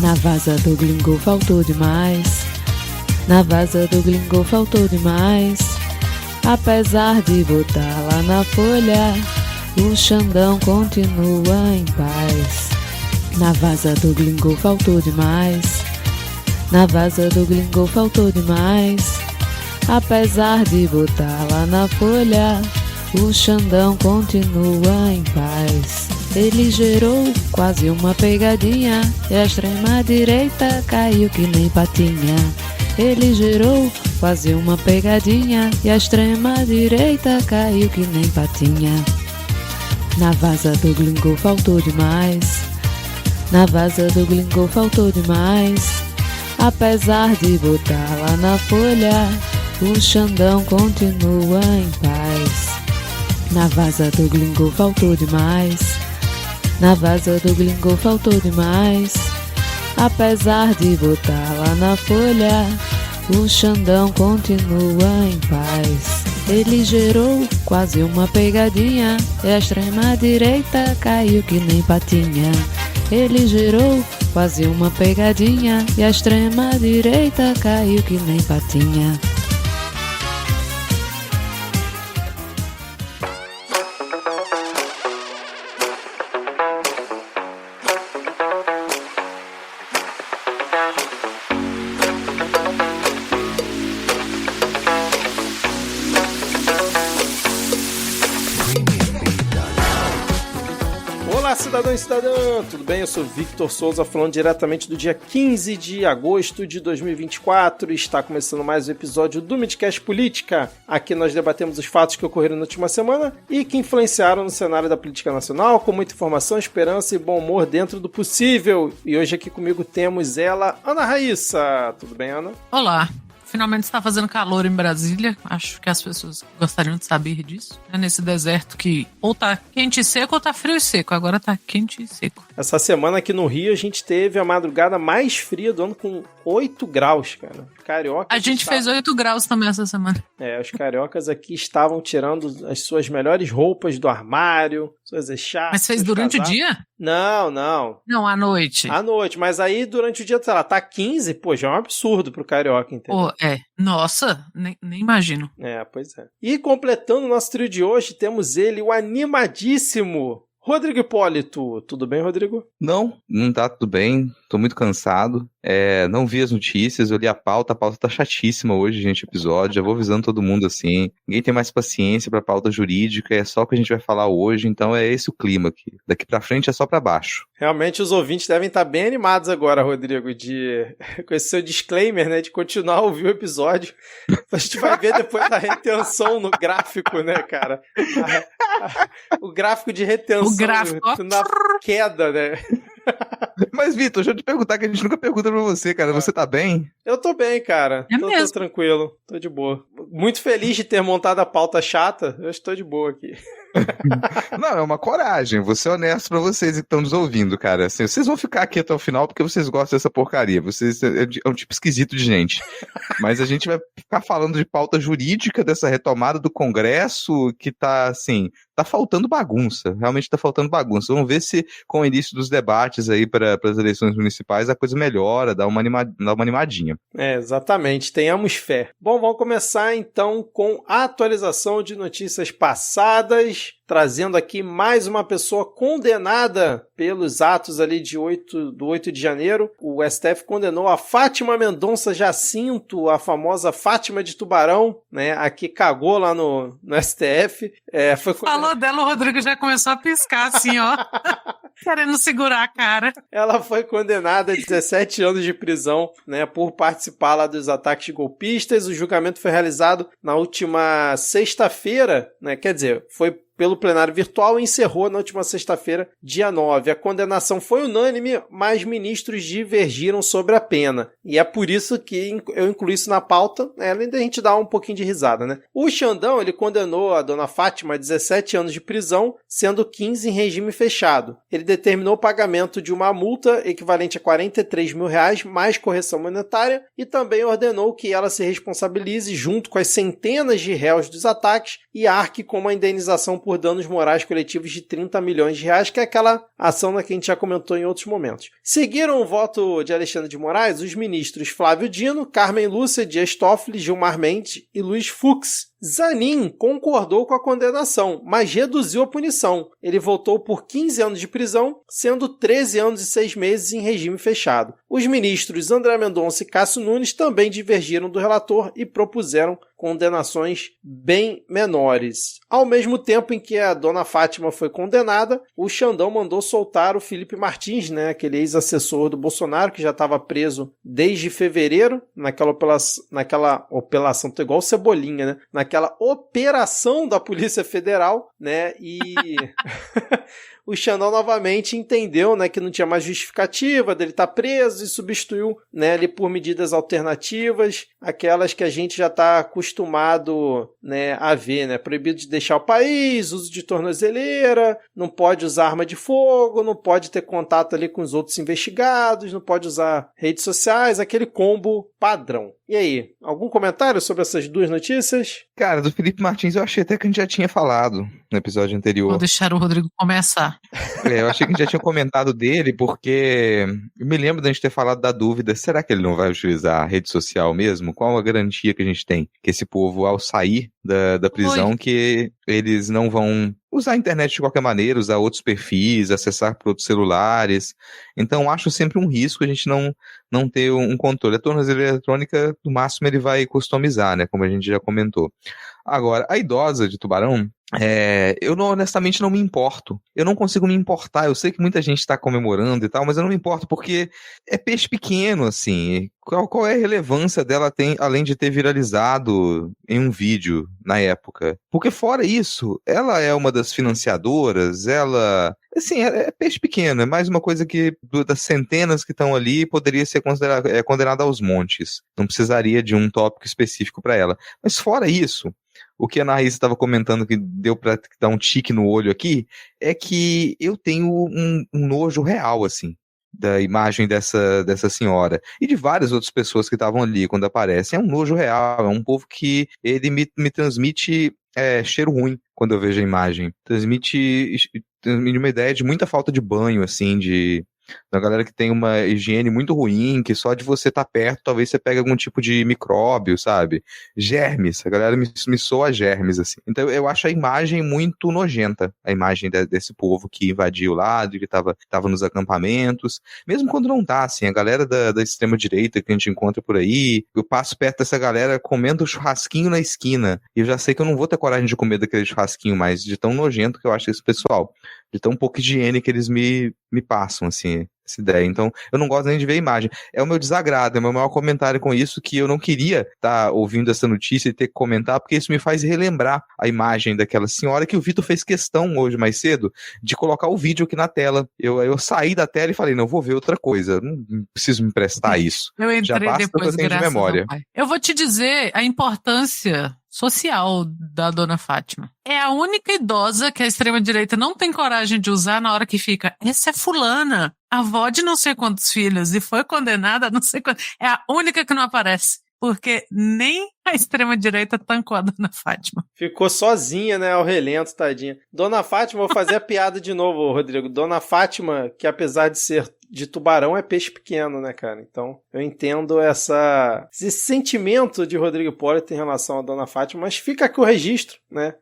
Na vaza do gringo faltou demais. Na vaza do gringo faltou demais. Apesar de botar lá na folha, o Xandão continua em paz. Na vaza do gringo faltou demais. Na vaza do gringo faltou demais. Apesar de botar lá na folha, o Xandão continua em paz. Ele gerou quase uma pegadinha e a extrema-direita caiu que nem patinha. Ele gerou quase uma pegadinha e a extrema-direita caiu que nem patinha. Na vaza do gringo faltou demais. Na vaza do gringo faltou demais. Apesar de botar lá na folha, o Xandão continua em paz. Na vaza do gringo faltou demais. Na vaza do gringo faltou demais. Apesar de botar lá na folha, o Xandão continua em paz. Ele gerou quase uma pegadinha e a extrema-direita caiu que nem patinha. Ele gerou quase uma pegadinha e a extrema-direita caiu que nem patinha. Cidadão e cidadã, tudo bem? Eu sou Victor Souza, falando diretamente do dia 15 de agosto de 2024 e está começando mais um episódio do Midcast Política. Aqui nós debatemos os fatos que ocorreram na última semana e que influenciaram no cenário da política nacional, com muita informação, esperança e bom humor dentro do possível. E hoje aqui comigo temos ela, Ana Raíssa. Tudo bem, Ana? Olá. Finalmente está fazendo calor em Brasília. Acho que as pessoas gostariam de saber disso. É nesse deserto que ou tá quente e seco ou tá frio e seco. Agora tá quente e seco. Essa semana aqui no Rio a gente teve a madrugada mais fria do ano com 8 graus, cara. Carioca. A gente fez 8 graus também essa semana. Os cariocas aqui estavam tirando as suas melhores roupas do armário, suas echarpes. Mas fez durante casacos. o dia? Não. Não, à noite. À noite, mas aí durante o dia, sei lá, tá 15, pô, já é um absurdo pro carioca, entendeu? Nossa, nem imagino. Pois é. E completando o nosso trio de hoje, temos ele, o animadíssimo Rodrigo Hipólito. Tudo bem, Rodrigo? Não tá tudo bem. Tô muito cansado. Não vi as notícias, eu li a pauta tá chatíssima hoje, gente, o episódio. Já vou avisando todo mundo assim. Ninguém tem mais paciência pra pauta jurídica, é só o que a gente vai falar hoje, então é esse o clima aqui. Daqui pra frente é só pra baixo. Realmente os ouvintes devem estar bem animados agora, Rodrigo, com esse seu disclaimer, né, de continuar a ouvir o episódio. A gente vai ver depois da retenção no gráfico, né, cara? O gráfico de retenção na queda, né? Mas, Vitor, deixa eu te perguntar, que a gente nunca pergunta pra você, cara. Você tá bem? Eu tô bem, cara. Tô tranquilo, tô de boa. Muito feliz de ter montado a pauta chata. Eu estou de boa aqui. Não, é uma coragem. Vou ser honesto pra vocês que estão nos ouvindo, cara. Assim, vocês vão ficar aqui até o final porque vocês gostam dessa porcaria. Vocês é um tipo esquisito de gente. Mas a gente vai ficar falando de pauta jurídica dessa retomada do Congresso que tá, assim, tá faltando bagunça. Realmente tá faltando bagunça. Vamos ver se com o início dos debates aí para as eleições municipais a coisa melhora, dá uma animadinha. Exatamente. Tenhamos fé. Bom, vamos começar então com a atualização de notícias passadas, trazendo aqui mais uma pessoa condenada pelos atos ali do 8 de janeiro. O STF condenou a Fátima Mendonça Jacinto, a famosa Fátima de Tubarão, né? A que cagou lá no STF. Falou dela, o Rodrigo já começou a piscar assim, ó. Querendo segurar a cara. Ela foi condenada a 17 anos de prisão, né, por participar lá dos ataques golpistas. O julgamento foi realizado na última sexta-feira, né? Quer dizer, foi pelo plenário virtual e encerrou na última sexta-feira, dia 9. A condenação foi unânime, mas ministros divergiram sobre a pena. E é por isso que eu incluí isso na pauta, além da gente dar um pouquinho de risada, né? O Xandão, ele condenou a dona Fátima a 17 anos de prisão, sendo 15 em regime fechado. Ele determinou o pagamento de uma multa equivalente a R$43 mil, mais correção monetária, e também ordenou que ela se responsabilize junto com as centenas de réus dos ataques e arque com uma indenização por por danos morais coletivos de 30 milhões de reais, que é aquela ação que a gente já comentou em outros momentos. Seguiram o voto de Alexandre de Moraes os ministros Flávio Dino, Carmen Lúcia, Dias Toffoli, Gilmar Mendes e Luiz Fux. Zanin concordou com a condenação, mas reduziu a punição. Ele votou por 15 anos de prisão, sendo 13 anos e 6 meses em regime fechado. Os ministros André Mendonça e Cássio Nunes também divergiram do relator e propuseram condenações bem menores. Ao mesmo tempo em que a dona Fátima foi condenada, o Xandão mandou soltar o Felipe Martins, aquele ex-assessor do Bolsonaro, que já estava preso desde fevereiro, naquela operação, tô igual Cebolinha, naquela operação da Polícia Federal, e o Xandão novamente entendeu, que não tinha mais justificativa dele estar preso e substituiu, ele por medidas alternativas, aquelas que a gente já está acostumado, a ver, proibido de deixar o país, uso de tornozeleira, não pode usar arma de fogo, não pode ter contato ali com os outros investigados, não pode usar redes sociais, aquele combo padrão. E aí, algum comentário sobre essas duas notícias? Cara, do Felipe Martins eu achei até que a gente já tinha falado no episódio anterior. Vou deixar o Rodrigo começar. Eu achei que a gente já tinha comentado dele, porque eu me lembro da gente ter falado da dúvida, será que ele não vai utilizar a rede social mesmo? Qual a garantia que a gente tem que esse povo, ao sair da prisão, que eles não vão usar a internet de qualquer maneira, usar outros perfis, acessar por outros celulares? Então acho sempre um risco a gente não ter um controle. A tornozeleira eletrônica, no máximo, ele vai customizar, como a gente já comentou. Agora, a idosa de Tubarão, eu honestamente não me importo. Eu não consigo me importar. Eu sei que muita gente está comemorando e tal, mas eu não me importo porque é peixe pequeno, assim. Qual é a relevância dela além de ter viralizado em um vídeo na época? Porque fora isso, ela é uma das financiadoras, ela... Assim, é peixe pequeno, é mais uma coisa que das centenas que estão ali poderia ser condenada aos montes. Não precisaria de um tópico específico para ela. Mas fora isso, o que a Anaís estava comentando que deu para dar um tique no olho aqui, é que eu tenho um nojo real, assim, da imagem dessa senhora. E de várias outras pessoas que estavam ali quando aparecem. É um nojo real, é um povo que ele me transmite cheiro ruim quando eu vejo a imagem. Transmite uma ideia de muita falta de banho, assim, da galera que tem uma higiene muito ruim, que só de você estar perto, talvez você pegue algum tipo de micróbio, sabe? Germes, a galera me soa germes, assim. Então eu acho a imagem muito nojenta, a imagem desse povo que invadiu lá, que tava nos acampamentos, mesmo quando não tá, assim, a galera da extrema-direita que a gente encontra por aí, eu passo perto dessa galera comendo churrasquinho na esquina, e eu já sei que eu não vou ter coragem de comer daquele churrasquinho mais, de tão nojento que eu acho esse pessoal, de tão pouco higiene que eles me passam, assim, essa ideia. Então, eu não gosto nem de ver a imagem. É o meu desagrado, é o meu maior comentário com isso, que eu não queria estar ouvindo essa notícia e ter que comentar, porque isso me faz relembrar a imagem daquela senhora que o Vitor fez questão hoje mais cedo de colocar o vídeo aqui na tela. Eu saí da tela e falei, não, vou ver outra coisa, não preciso me emprestar isso. Eu entrei já basta depois, que eu tenho de memória. Eu vou te dizer a importância social da dona Fátima. É a única idosa que a extrema-direita não tem coragem de usar na hora que fica, essa é fulana, avó de não sei quantos filhos e foi condenada a não sei quantos. É a única que não aparece. Porque nem a extrema-direita tancou a dona Fátima. Ficou sozinha, ao relento, tadinha. Dona Fátima, vou fazer a piada de novo, Rodrigo. Dona Fátima, que apesar de ser de Tubarão, é peixe pequeno, cara? Então, eu entendo esse sentimento de Rodrigo Hipólito em relação à Dona Fátima, mas fica aqui o registro,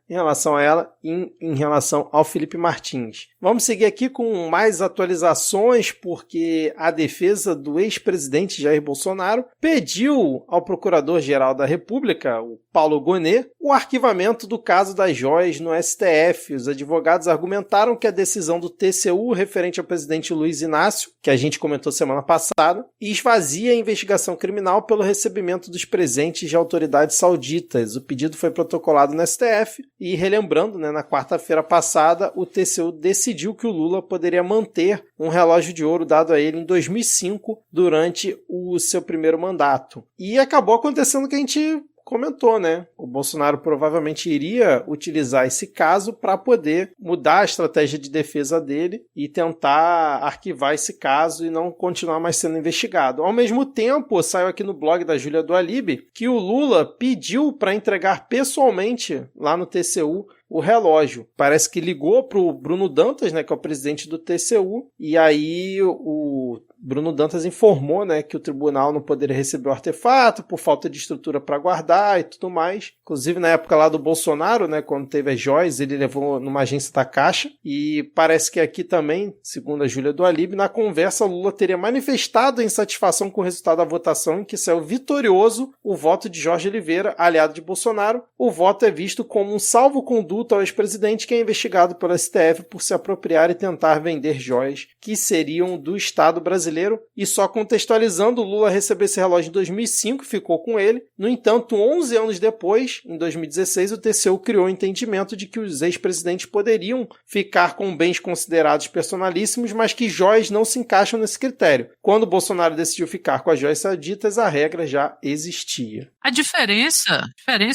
em relação a ela e em relação ao Felipe Martins. Vamos seguir aqui com mais atualizações, porque a defesa do ex-presidente Jair Bolsonaro pediu ao Procurador-Geral da República, o Paulo Gonet, o arquivamento do caso das joias no STF. Os advogados argumentaram que a decisão do TCU referente ao presidente Luiz Inácio, que a gente comentou semana passada, esvazia a investigação criminal pelo recebimento dos presentes de autoridades sauditas. O pedido foi protocolado no STF e, relembrando, na quarta-feira passada, o TCU decidiu que o Lula poderia manter um relógio de ouro dado a ele em 2005 durante o seu primeiro mandato. E acabou acontecendo o que a gente comentou, né? O Bolsonaro provavelmente iria utilizar esse caso para poder mudar a estratégia de defesa dele e tentar arquivar esse caso e não continuar mais sendo investigado. Ao mesmo tempo, saiu aqui no blog da Júlia do Alibe que o Lula pediu para entregar pessoalmente lá no TCU o relógio. Parece que ligou pro Bruno Dantas, né, que é o presidente do TCU, e aí o Bruno Dantas informou, né, que o tribunal não poderia receber o artefato por falta de estrutura para guardar e tudo mais. Inclusive, na época lá do Bolsonaro, né, quando teve as joias, ele levou numa agência da Caixa, e parece que aqui também, segundo a Júlia do Alibe, na conversa Lula teria manifestado a insatisfação com o resultado da votação em que saiu vitorioso o voto de Jorge Oliveira, aliado de Bolsonaro. O voto é visto como um salvo-conduto ao ex-presidente que é investigado pelo STF por se apropriar e tentar vender joias que seriam do Estado brasileiro. E só contextualizando, Lula recebeu esse relógio em 2005 e ficou com ele. No entanto, 11 anos depois, em 2016, o TCU criou o entendimento de que os ex-presidentes poderiam ficar com bens considerados personalíssimos, mas que joias não se encaixam nesse critério. Quando Bolsonaro decidiu ficar com as joias sauditas, a regra já existia. A diferença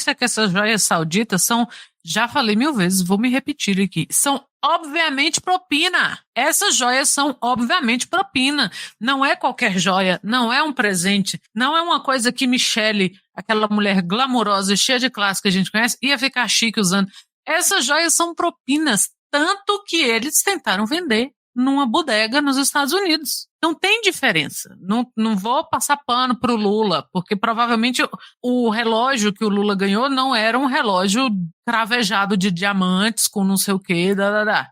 é que essas joias sauditas são, já falei 1000 vezes, vou me repetir aqui, são obviamente propina. Essas joias são obviamente propina. Não é qualquer joia, não é um presente, não é uma coisa que Michele, aquela mulher glamourosa e cheia de classe que a gente conhece, ia ficar chique usando. Essas joias são propinas, tanto que eles tentaram vender numa bodega nos Estados Unidos. Não tem diferença. Não vou passar pano pro Lula, porque provavelmente o relógio que o Lula ganhou não era um relógio cravejado de diamantes com não sei o quê.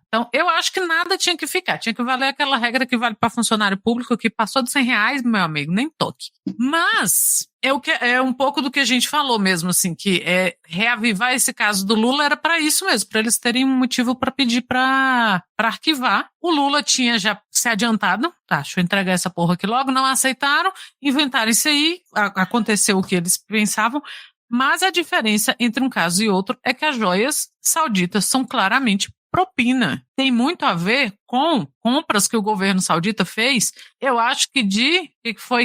Então, eu acho que nada tinha que ficar. Tinha que valer aquela regra que vale para funcionário público, que passou de R$100, meu amigo, nem toque. Mas é um pouco do que a gente falou mesmo, assim, que reavivar esse caso do Lula era para isso mesmo, para eles terem um motivo para pedir para arquivar. O Lula tinha já se adiantado, tá, deixa eu entregar essa porra aqui logo, não aceitaram, inventaram isso aí, aconteceu o que eles pensavam, mas a diferença entre um caso e outro é que as joias sauditas são claramente propina. Tem muito a ver com compras que o governo saudita fez. Eu acho que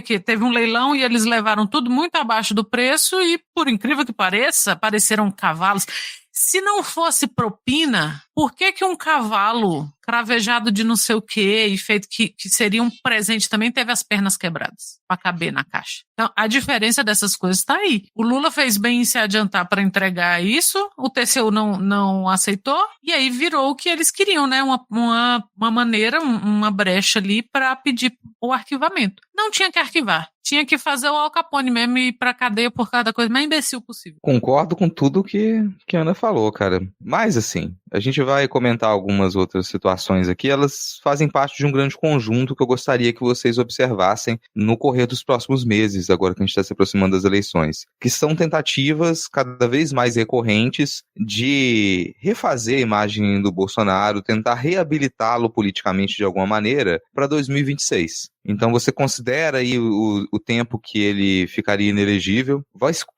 que teve um leilão e eles levaram tudo muito abaixo do preço e, por incrível que pareça, apareceram cavalos. Se não fosse propina, por que um cavalo cravejado de não sei o quê e feito que seria um presente também teve as pernas quebradas para caber na caixa? Então, a diferença dessas coisas está aí. O Lula fez bem em se adiantar para entregar isso, o TCU não aceitou, e aí virou o que eles queriam, né? Uma maneira, uma brecha ali para pedir o arquivamento. Não tinha que arquivar. Tinha que fazer o Al Capone mesmo e ir pra cadeia por cada coisa mais imbecil possível. Concordo com tudo que a Ana falou, cara. Mas, assim, a gente vai comentar algumas outras situações aqui. Elas fazem parte de um grande conjunto que eu gostaria que vocês observassem no correr dos próximos meses, agora que a gente está se aproximando das eleições. Que são tentativas cada vez mais recorrentes de refazer a imagem do Bolsonaro, tentar reabilitá-lo politicamente de alguma maneira para 2026. Então você considera aí o tempo que ele ficaria inelegível,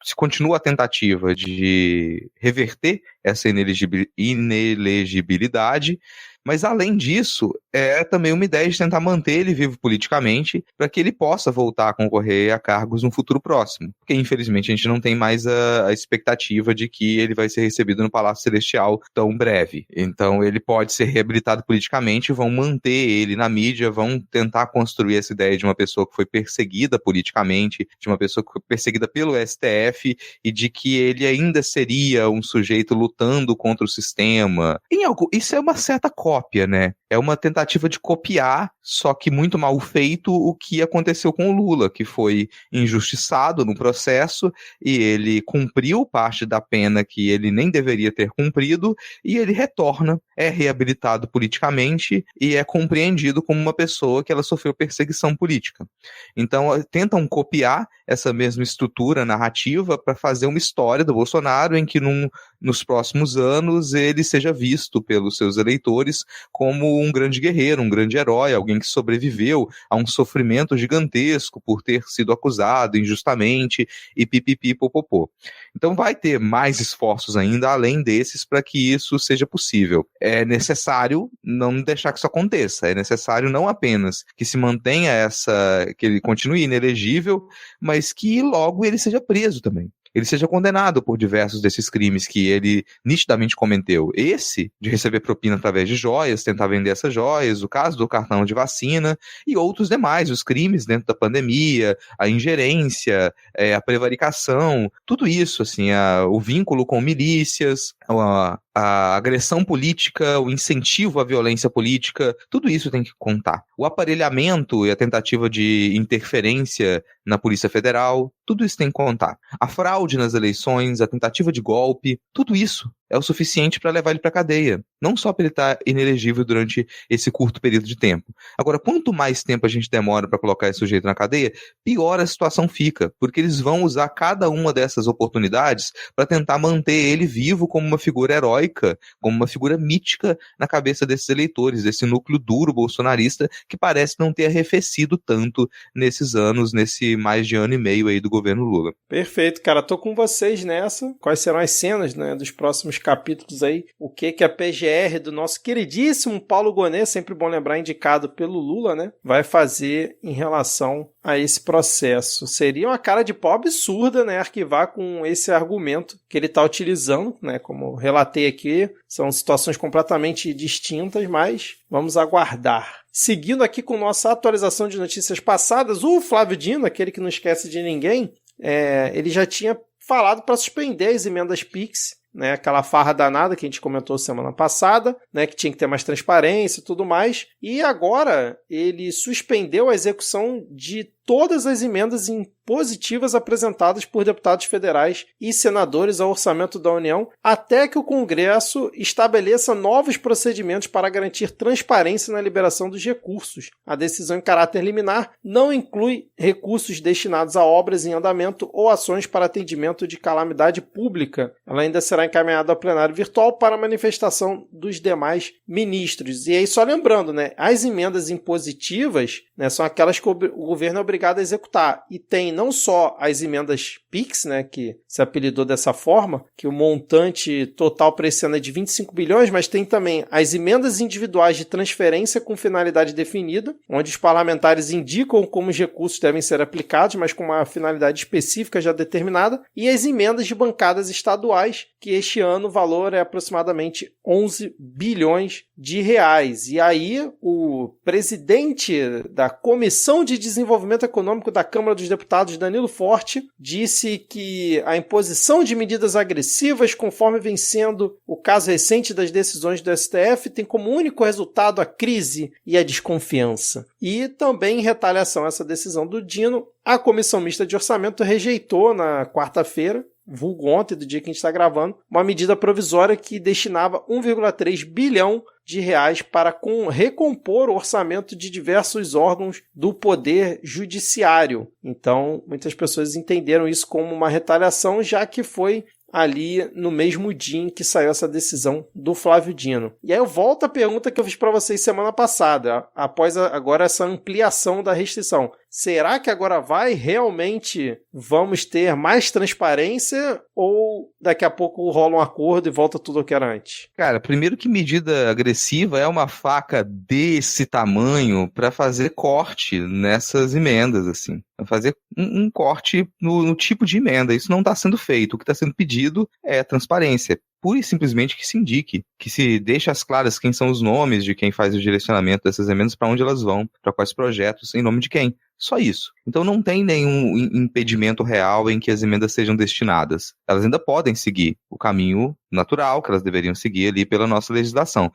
se continua a tentativa de reverter essa inelegibilidade, mas além disso, é também uma ideia de tentar manter ele vivo politicamente para que ele possa voltar a concorrer a cargos no futuro próximo. Porque, infelizmente, a gente não tem mais a expectativa de que ele vai ser recebido no Palácio Celestial tão breve. Então, ele pode ser reabilitado politicamente, vão manter ele na mídia, vão tentar construir essa ideia de uma pessoa que foi perseguida politicamente, de uma pessoa que foi perseguida pelo STF e de que ele ainda seria um sujeito lutando contra o sistema. Isso é uma certa cópia, né? É uma tentativa de copiar, só que muito mal feito, o que aconteceu com o Lula, que foi injustiçado no processo e ele cumpriu parte da pena que ele nem deveria ter cumprido e ele retorna, é reabilitado politicamente e é compreendido como uma pessoa que ela sofreu perseguição política. Então, tentam copiar essa mesma estrutura narrativa para fazer uma história do Bolsonaro em que nos próximos anos ele seja visto pelos seus eleitores como um grande guerreiro, um grande herói, alguém que sobreviveu a um sofrimento gigantesco por ter sido acusado injustamente e pipipipopopô. Então vai ter mais esforços ainda além desses para que isso seja possível. É necessário não deixar que isso aconteça, é necessário não apenas que se mantenha que ele continue inelegível, mas que logo ele seja preso também. ele seja condenado por diversos desses crimes que ele nitidamente cometeu. Esse, de receber propina através de joias, tentar vender essas joias, o caso do cartão de vacina e outros demais, os crimes dentro da pandemia, a ingerência, a prevaricação, tudo isso, assim, o vínculo com milícias, a agressão política, o incentivo à violência política, tudo isso tem que contar. O aparelhamento e a tentativa de interferência na Polícia Federal, tudo isso tem que contar. A fraude nas eleições, a tentativa de golpe, tudo isso é o suficiente para levar ele para a cadeia. Não só para ele estar inelegível durante esse curto período de tempo. Agora, quanto mais tempo a gente demora para colocar esse sujeito na cadeia, pior a situação fica, porque eles vão usar cada uma dessas oportunidades para tentar manter ele vivo como uma figura heróica, como uma figura mítica na cabeça desses eleitores, desse núcleo duro bolsonarista que parece não ter arrefecido tanto nesses anos, nesse mais de ano e meio aí do governo Lula. Perfeito, cara. Tô com vocês nessa. Quais serão as cenas, né, dos próximos capítulos aí? O que a PGR do nosso queridíssimo Paulo Gonet, sempre bom lembrar, indicado pelo Lula, né, vai fazer em relação a esse processo. Seria uma cara de pau absurda, né, arquivar com esse argumento que ele está utilizando, né, como relatei aqui, são situações completamente distintas, mas vamos aguardar. Seguindo aqui com nossa atualização de notícias passadas, o Flávio Dino, aquele que não esquece de ninguém, ele já tinha falado para suspender as emendas PIX, né, aquela farra danada que a gente comentou semana passada, né, que tinha que ter mais transparência e tudo mais, e agora ele suspendeu a execução de todas as emendas impositivas apresentadas por deputados federais e senadores ao orçamento da União, até que o Congresso estabeleça novos procedimentos para garantir transparência na liberação dos recursos. A decisão em caráter liminar não inclui recursos destinados a obras em andamento ou ações para atendimento de calamidade pública. Ela ainda será encaminhada ao plenário virtual para manifestação dos demais ministros. E aí, só lembrando, né, as emendas impositivas, né, são aquelas que o governo é obrigado a executar. E tem não só as emendas PIX, né, que se apelidou dessa forma, que o montante total para esse ano é de 25 bilhões, mas tem também as emendas individuais de transferência com finalidade definida, onde os parlamentares indicam como os recursos devem ser aplicados, mas com uma finalidade específica já determinada, e as emendas de bancadas estaduais, que este ano o valor é aproximadamente 11 bilhões de reais. E aí o presidente da Comissão de Desenvolvimento Econômico da Câmara dos Deputados, Danilo Forte, disse que a imposição de medidas agressivas, conforme vem sendo o caso recente das decisões do STF, tem como único resultado a crise e a desconfiança. E também, em retaliação a essa decisão do Dino, a Comissão Mista de Orçamento rejeitou na quarta-feira, vulgo ontem, do dia que a gente está gravando, uma medida provisória que destinava 1,3 bilhão de reais para recompor o orçamento de diversos órgãos do Poder Judiciário. Então, muitas pessoas entenderam isso como uma retaliação, já que foi ali no mesmo dia em que saiu essa decisão do Flávio Dino. E aí eu volto à pergunta que eu fiz para vocês semana passada, após agora essa ampliação da restrição. Será que agora vamos ter mais transparência ou daqui a pouco rola um acordo e volta tudo ao que era antes? Cara, primeiro que medida agressiva é uma faca desse tamanho para fazer corte nessas emendas, assim. Fazer um corte no tipo de emenda. Isso não está sendo feito. O que está sendo pedido é transparência. Pura e simplesmente que se indique, que se deixe às claras quem são os nomes de quem faz o direcionamento dessas emendas, para onde elas vão, para quais projetos, em nome de quem. Só isso. Então não tem nenhum impedimento real em que as emendas sejam destinadas. Elas ainda podem seguir o caminho natural que elas deveriam seguir ali pela nossa legislação.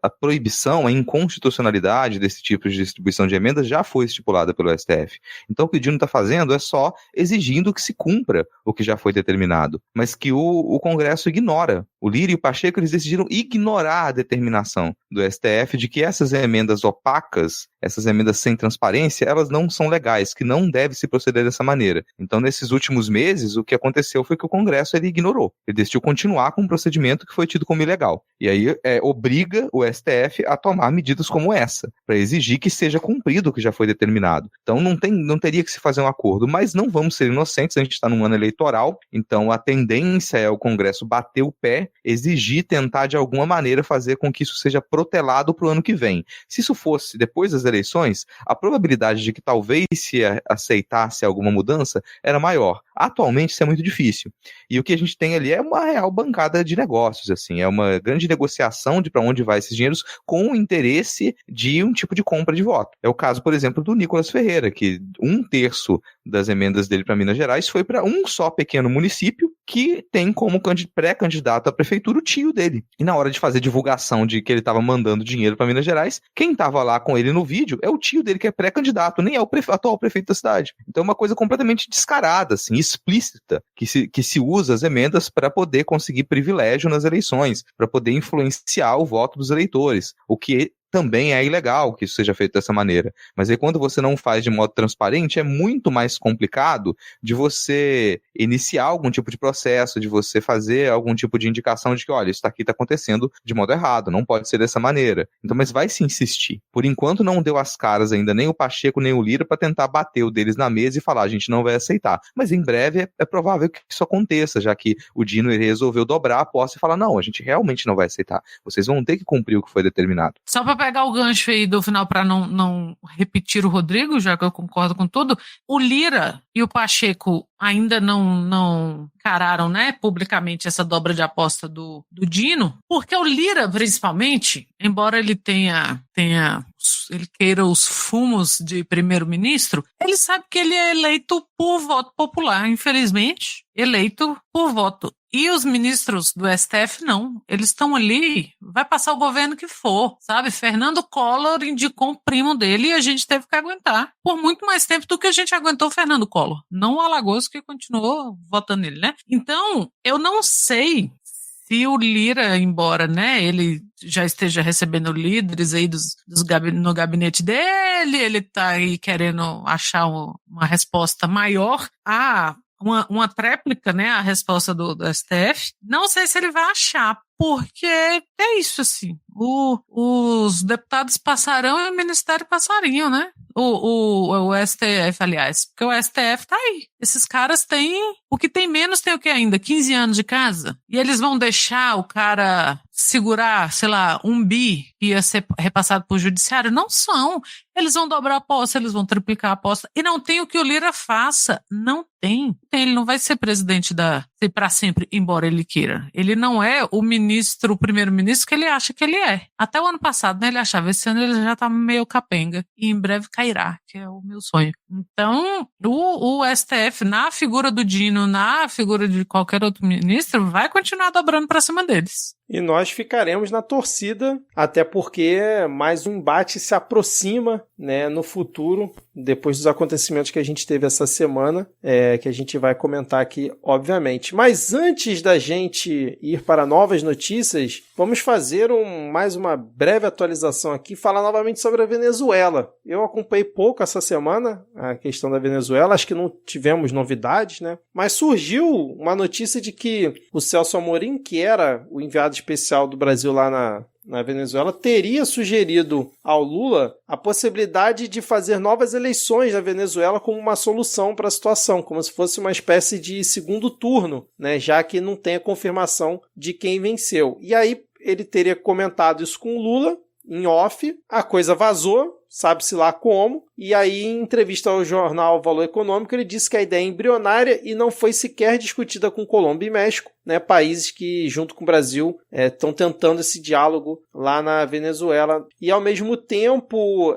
A proibição, a inconstitucionalidade desse tipo de distribuição de emendas já foi estipulada pelo STF. Então o que o Dino está fazendo é só exigindo que se cumpra o que já foi determinado, mas que o Congresso ignora. O Lira e o Pacheco, eles decidiram ignorar a determinação do STF de que essas emendas opacas, essas emendas sem transparência, elas não são legais, que não deve se proceder dessa maneira. Então, nesses últimos meses, o que aconteceu foi que o Congresso ele ignorou. Ele decidiu continuar com um procedimento que foi tido como ilegal. E aí obriga o STF a tomar medidas como essa, para exigir que seja cumprido o que já foi determinado. Então, não teria que se fazer um acordo, mas não vamos ser inocentes, a gente está num ano eleitoral, então a tendência é o Congresso bater o pé, exigir, tentar de alguma maneira fazer com que isso seja protelado para o ano que vem. Se isso fosse depois das eleições, a probabilidade de que talvez se aceitasse alguma mudança era maior. Atualmente isso é muito difícil. E o que a gente tem ali é uma real bancada de negócios, assim, é uma grande negociação de para onde vai esses dinheiros com o interesse de um tipo de compra de voto. É o caso, por exemplo, do Nicolas Ferreira, que 1/3 das emendas dele para Minas Gerais foi para um só pequeno município que tem como pré-candidato à prefeitura o tio dele. E na hora de fazer divulgação de que ele estava mandando dinheiro para Minas Gerais, quem estava lá com ele no vídeo é o tio dele, que é pré-candidato, nem é o atual prefeito da cidade. Então é uma coisa completamente descarada, assim, explícita, que se usa as emendas para poder conseguir privilégio nas eleições, para poder influenciar o voto dos eleitores, o que também é ilegal que isso seja feito dessa maneira. Mas aí quando você não faz de modo transparente, é muito mais complicado de você iniciar algum tipo de processo, de você fazer algum tipo de indicação de que, olha, isso aqui está acontecendo de modo errado, não pode ser dessa maneira. Então, mas vai se insistir. Por enquanto não deu as caras ainda, nem o Pacheco, nem o Lira, para tentar bater o deles na mesa e falar, a gente não vai aceitar. Mas em breve é provável que isso aconteça, já que o Dino resolveu dobrar a aposta e falar, não, a gente realmente não vai aceitar. Vocês vão ter que cumprir o que foi determinado. Só para pegar o gancho aí do final para não repetir o Rodrigo, já que eu concordo com tudo, o Lira e o Pacheco ainda não encararam, né, publicamente essa dobra de aposta do Dino, porque o Lira, principalmente, embora ele ele queira os fumos de primeiro-ministro, ele sabe que ele é eleito por voto popular, infelizmente, eleito por voto. E os ministros do STF, não. Eles estão ali, vai passar o governo que for, sabe? Fernando Collor indicou um primo dele e a gente teve que aguentar por muito mais tempo do que a gente aguentou o Fernando Collor. Não o Alagoas, que continuou votando nele, né? Então, eu não sei se o Lira, embora, né, ele já esteja recebendo líderes aí no gabinete dele, ele tá aí querendo achar uma resposta maior a uma tréplica, né, a resposta do STF. Não sei se ele vai achar, porque é isso, assim, os deputados passarão e o ministério passariam, né? O STF, aliás, porque o STF tá aí. Esses caras têm, o que tem menos tem o que ainda? 15 anos de casa? E eles vão deixar o cara segurar, sei lá, 1 bi que ia ser repassado por judiciário? Não são. Eles vão dobrar a aposta, eles vão triplicar a aposta. E não tem o que o Lira faça. Não tem. Ele não vai ser presidente para sempre, embora ele queira. Ele não é o primeiro-ministro que ele acha que ele é. Até o ano passado, né, ele achava, esse ano ele já tá meio capenga. E em breve cairá, que é o meu sonho. Então, o STF, na figura do Dino, na figura de qualquer outro ministro, vai continuar dobrando pra cima deles. E nós ficaremos na torcida, até porque mais um embate se aproxima, né, no futuro, depois dos acontecimentos que a gente teve essa semana, que a gente vai comentar aqui, obviamente. Mas antes da gente ir para novas notícias, vamos fazer mais uma breve atualização aqui, falar novamente sobre a Venezuela. Eu acompanhei pouco essa semana a questão da Venezuela, acho que não tivemos novidades, né? Mas surgiu uma notícia de que o Celso Amorim, que era o enviado especial do Brasil lá na Venezuela, teria sugerido ao Lula a possibilidade de fazer novas eleições na Venezuela como uma solução para a situação, como se fosse uma espécie de segundo turno, né, já que não tem a confirmação de quem venceu. E aí ele teria comentado isso com o Lula, em off, a coisa vazou, sabe-se lá como, e aí em entrevista ao jornal Valor Econômico ele disse que a ideia é embrionária e não foi sequer discutida com Colômbia e México, né, países que junto com o Brasil estão tentando esse diálogo lá na Venezuela. E ao mesmo tempo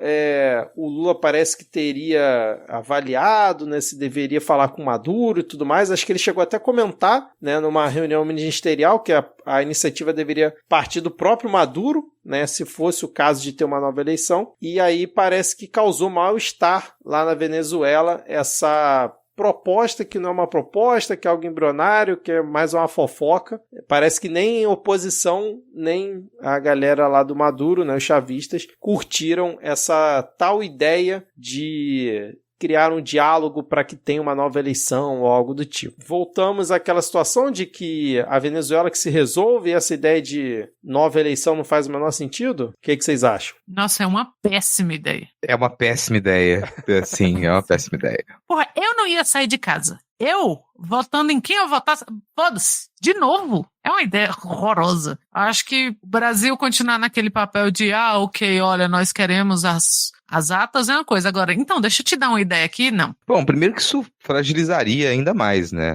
o Lula parece que teria avaliado, né, se deveria falar com Maduro e tudo mais. Acho que ele chegou até a comentar, né, numa reunião ministerial que a iniciativa deveria partir do próprio Maduro, né, se fosse o caso de ter uma nova eleição. E aí parece que causou mal-estar lá na Venezuela essa proposta que não é uma proposta, que é algo embrionário, que é mais uma fofoca. Parece que nem oposição, nem a galera lá do Maduro, né, os chavistas, curtiram essa tal ideia de criar um diálogo para que tenha uma nova eleição ou algo do tipo. Voltamos àquela situação de que a Venezuela que se resolve e essa ideia de nova eleição não faz o menor sentido? O que vocês acham? Nossa, é uma péssima ideia. É uma péssima ideia. Sim, é uma péssima ideia. Porra, eu não ia sair de casa. Eu, votando em quem eu votasse, foda-se, de novo. É uma ideia horrorosa. Acho que o Brasil continuar naquele papel de, ok, olha, nós queremos as atas é uma coisa. Agora, então, deixa eu te dar uma ideia aqui, não. Bom, primeiro que isso fragilizaria ainda mais, né,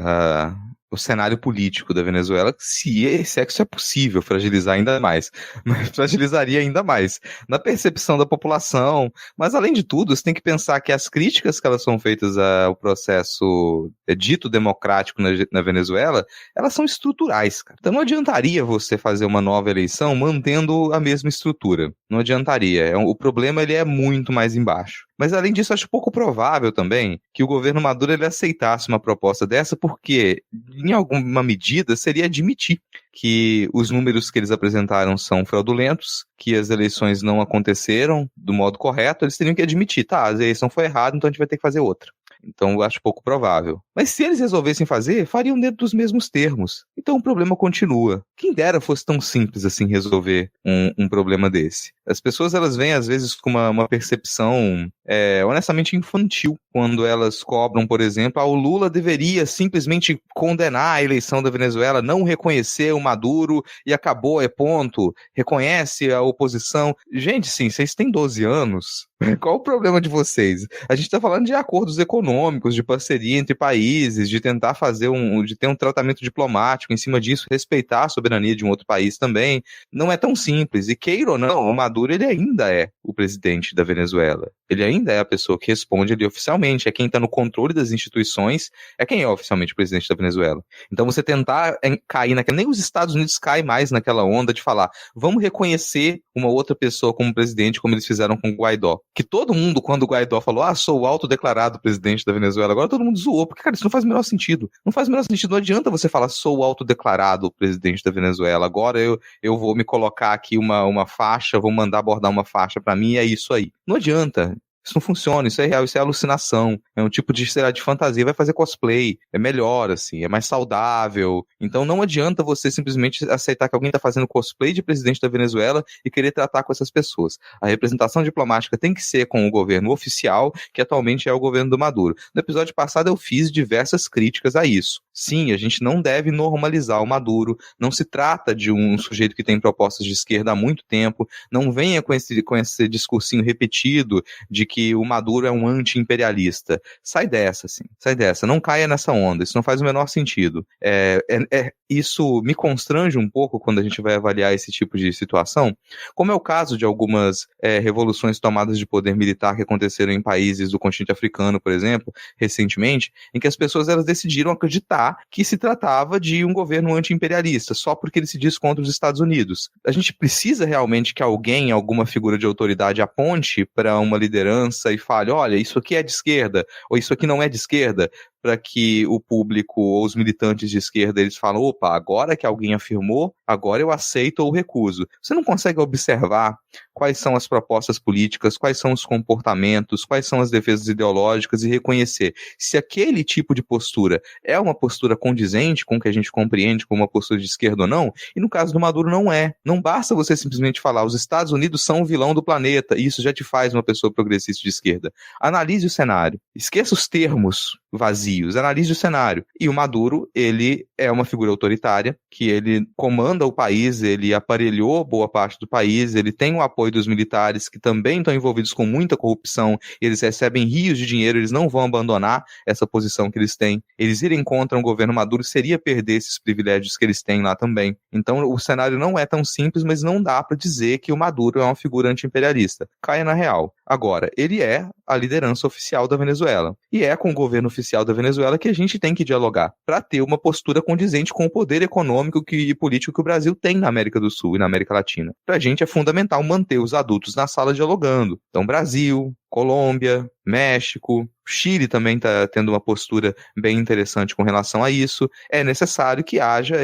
o cenário político da Venezuela, se é que isso é possível fragilizar ainda mais, mas fragilizaria ainda mais na percepção da população, mas além de tudo, você tem que pensar que as críticas que elas são feitas ao processo dito democrático na Venezuela, elas são estruturais, cara. Então não adiantaria você fazer uma nova eleição mantendo a mesma estrutura, não adiantaria, o problema ele é muito mais embaixo. Mas além disso, acho pouco provável também que o governo Maduro ele aceitasse uma proposta dessa, porque em alguma medida seria admitir que os números que eles apresentaram são fraudulentos, que as eleições não aconteceram do modo correto, eles teriam que admitir, tá, a eleição foi errada, então a gente vai ter que fazer outra. Então eu acho pouco provável. Mas se eles resolvessem fazer, fariam dentro dos mesmos termos. Então o problema continua. Quem dera fosse tão simples assim resolver um problema desse. As pessoas elas vêm às vezes com uma percepção honestamente infantil quando elas cobram, por exemplo, o Lula deveria simplesmente condenar a eleição da Venezuela, não reconhecer o Maduro e acabou, ponto. Reconhece a oposição. Gente, sim, vocês têm 12 anos. Qual o problema de vocês? A gente está falando de acordos econômicos, de parceria entre países, de tentar de ter um tratamento diplomático em cima disso, respeitar a soberania de um outro país também. Não é tão simples. E queira ou não, o Maduro ele ainda é o presidente da Venezuela. Ele ainda é a pessoa que responde ali oficialmente, é quem está no controle das instituições, é quem é oficialmente o presidente da Venezuela. Então você tentar cair naquela... Nem os Estados Unidos caem mais naquela onda de falar, vamos reconhecer uma outra pessoa como presidente, como eles fizeram com o Guaidó. Que todo mundo, quando o Guaidó falou, sou o autodeclarado presidente da Venezuela, agora todo mundo zoou, porque, cara, isso não faz o menor sentido. Não faz o menor sentido, não adianta você falar, sou o autodeclarado presidente da Venezuela, agora eu vou me colocar aqui uma faixa, vou mandar bordar uma faixa pra mim e é isso aí. Não adianta. Isso não funciona, isso é real, isso é alucinação, é um tipo de fantasia, vai fazer cosplay, é melhor, assim, é mais saudável. Então não adianta você simplesmente aceitar que alguém está fazendo cosplay de presidente da Venezuela e querer tratar com essas pessoas. A representação diplomática tem que ser com o governo oficial, que atualmente é o governo do Maduro. No episódio passado eu fiz diversas críticas a isso. Sim, a gente não deve normalizar o Maduro, não se trata de um sujeito que tem propostas de esquerda há muito tempo, não venha com esse discursinho repetido de que o Maduro é um anti-imperialista. Sai dessa, assim. Sai dessa. Não caia nessa onda. Isso não faz o menor sentido. Isso me constrange um pouco quando a gente vai avaliar esse tipo de situação, como é o caso de algumas revoluções tomadas de poder militar que aconteceram em países do continente africano, por exemplo, recentemente, em que as pessoas elas decidiram acreditar que se tratava de um governo anti-imperialista, só porque ele se diz contra os Estados Unidos. A gente precisa realmente que alguém, alguma figura de autoridade, aponte para uma liderança e fale, olha, isso aqui é de esquerda, ou isso aqui não é de esquerda, para que o público ou os militantes de esquerda eles falam, opa, agora que alguém afirmou, agora eu aceito ou recuso. Você não consegue observar quais são as propostas políticas, quais são os comportamentos, quais são as defesas ideológicas e reconhecer se aquele tipo de postura é uma postura condizente com o que a gente compreende como uma postura de esquerda ou não, e no caso do Maduro não é. Não basta você simplesmente falar, os Estados Unidos são o vilão do planeta, e isso já te faz uma pessoa progressista de esquerda. Analise o cenário, esqueça os termos vazios, analise o cenário. E o Maduro, ele é uma figura autoritária, que ele comanda o país, ele aparelhou boa parte do país, ele tem o apoio dos militares, que também estão envolvidos com muita corrupção, eles recebem rios de dinheiro, eles não vão abandonar essa posição que eles têm. Eles irem contra o governo Maduro seria perder esses privilégios que eles têm lá também. Então o cenário não é tão simples, mas não dá para dizer que o Maduro é uma figura anti-imperialista. Caia na real. Agora, ele é a liderança oficial da Venezuela. E é com o governo oficial da Venezuela que a gente tem que dialogar, para ter uma postura condizente com o poder econômico e político que o Brasil tem na América do Sul e na América Latina. Para a gente é fundamental manter os adultos na sala dialogando. Então, Brasil, Colômbia, México, Chile também está tendo uma postura bem interessante com relação a isso. É necessário que haja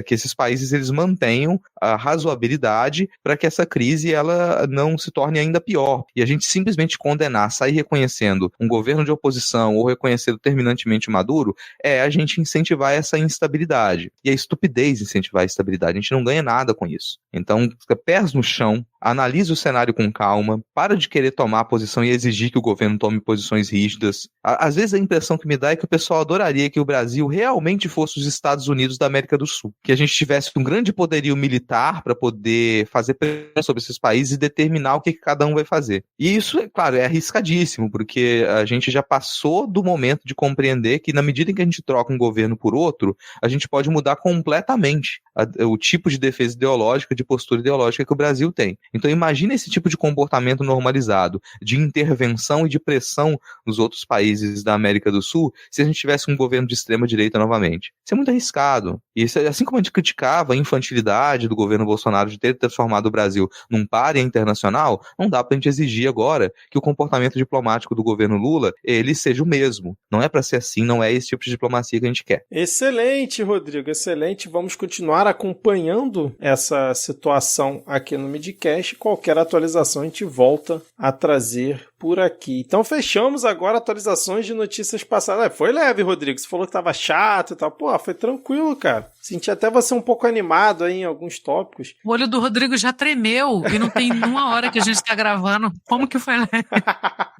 que esses países eles mantenham a razoabilidade para que essa crise ela não se torne ainda pior. E a gente simplesmente condenar, sair reconhecendo um governo de oposição ou reconhecendo terminantemente o Maduro, a gente incentivar essa instabilidade. E é estupidez incentivar a instabilidade. A gente não ganha nada com isso. Então, fica pés no chão, analisa o cenário com calma, para de querer tomar posição e exigir que o governo tome posições rígidas. Às vezes a impressão que me dá é que o pessoal adoraria que o Brasil realmente fosse os Estados Unidos da América do Sul, que a gente tivesse um grande poderio militar para poder fazer pressão sobre esses países e determinar o que cada um vai fazer. E isso, claro, é arriscadíssimo, porque a gente já passou do momento de compreender que na medida em que a gente troca um governo por outro, a gente pode mudar completamente o tipo de defesa ideológica, de postura ideológica que o Brasil tem. Então imagina esse tipo de comportamento normalizado, de intervenção e de pressão nos outros países da América do Sul, se a gente tivesse um governo de extrema direita novamente. Isso é muito arriscado. E isso, assim como a gente criticava a infantilidade do governo Bolsonaro de ter transformado o Brasil num pária internacional, não dá pra gente exigir agora que o comportamento diplomático do governo Lula, ele seja o mesmo. Não é pra ser assim, não é esse tipo de diplomacia que a gente quer. Excelente, Rodrigo, excelente. Vamos continuar acompanhando essa situação aqui no Midcast. Qualquer atualização a gente volta a trazer por aqui. Então fechamos agora atualizações de notícias passadas. Foi leve, Rodrigo. Você falou que tava chato e tal. Pô, foi tranquilo, cara. Senti até você um pouco animado aí em alguns tópicos. O olho do Rodrigo já tremeu e não tem uma hora que a gente tá gravando. Como que foi leve?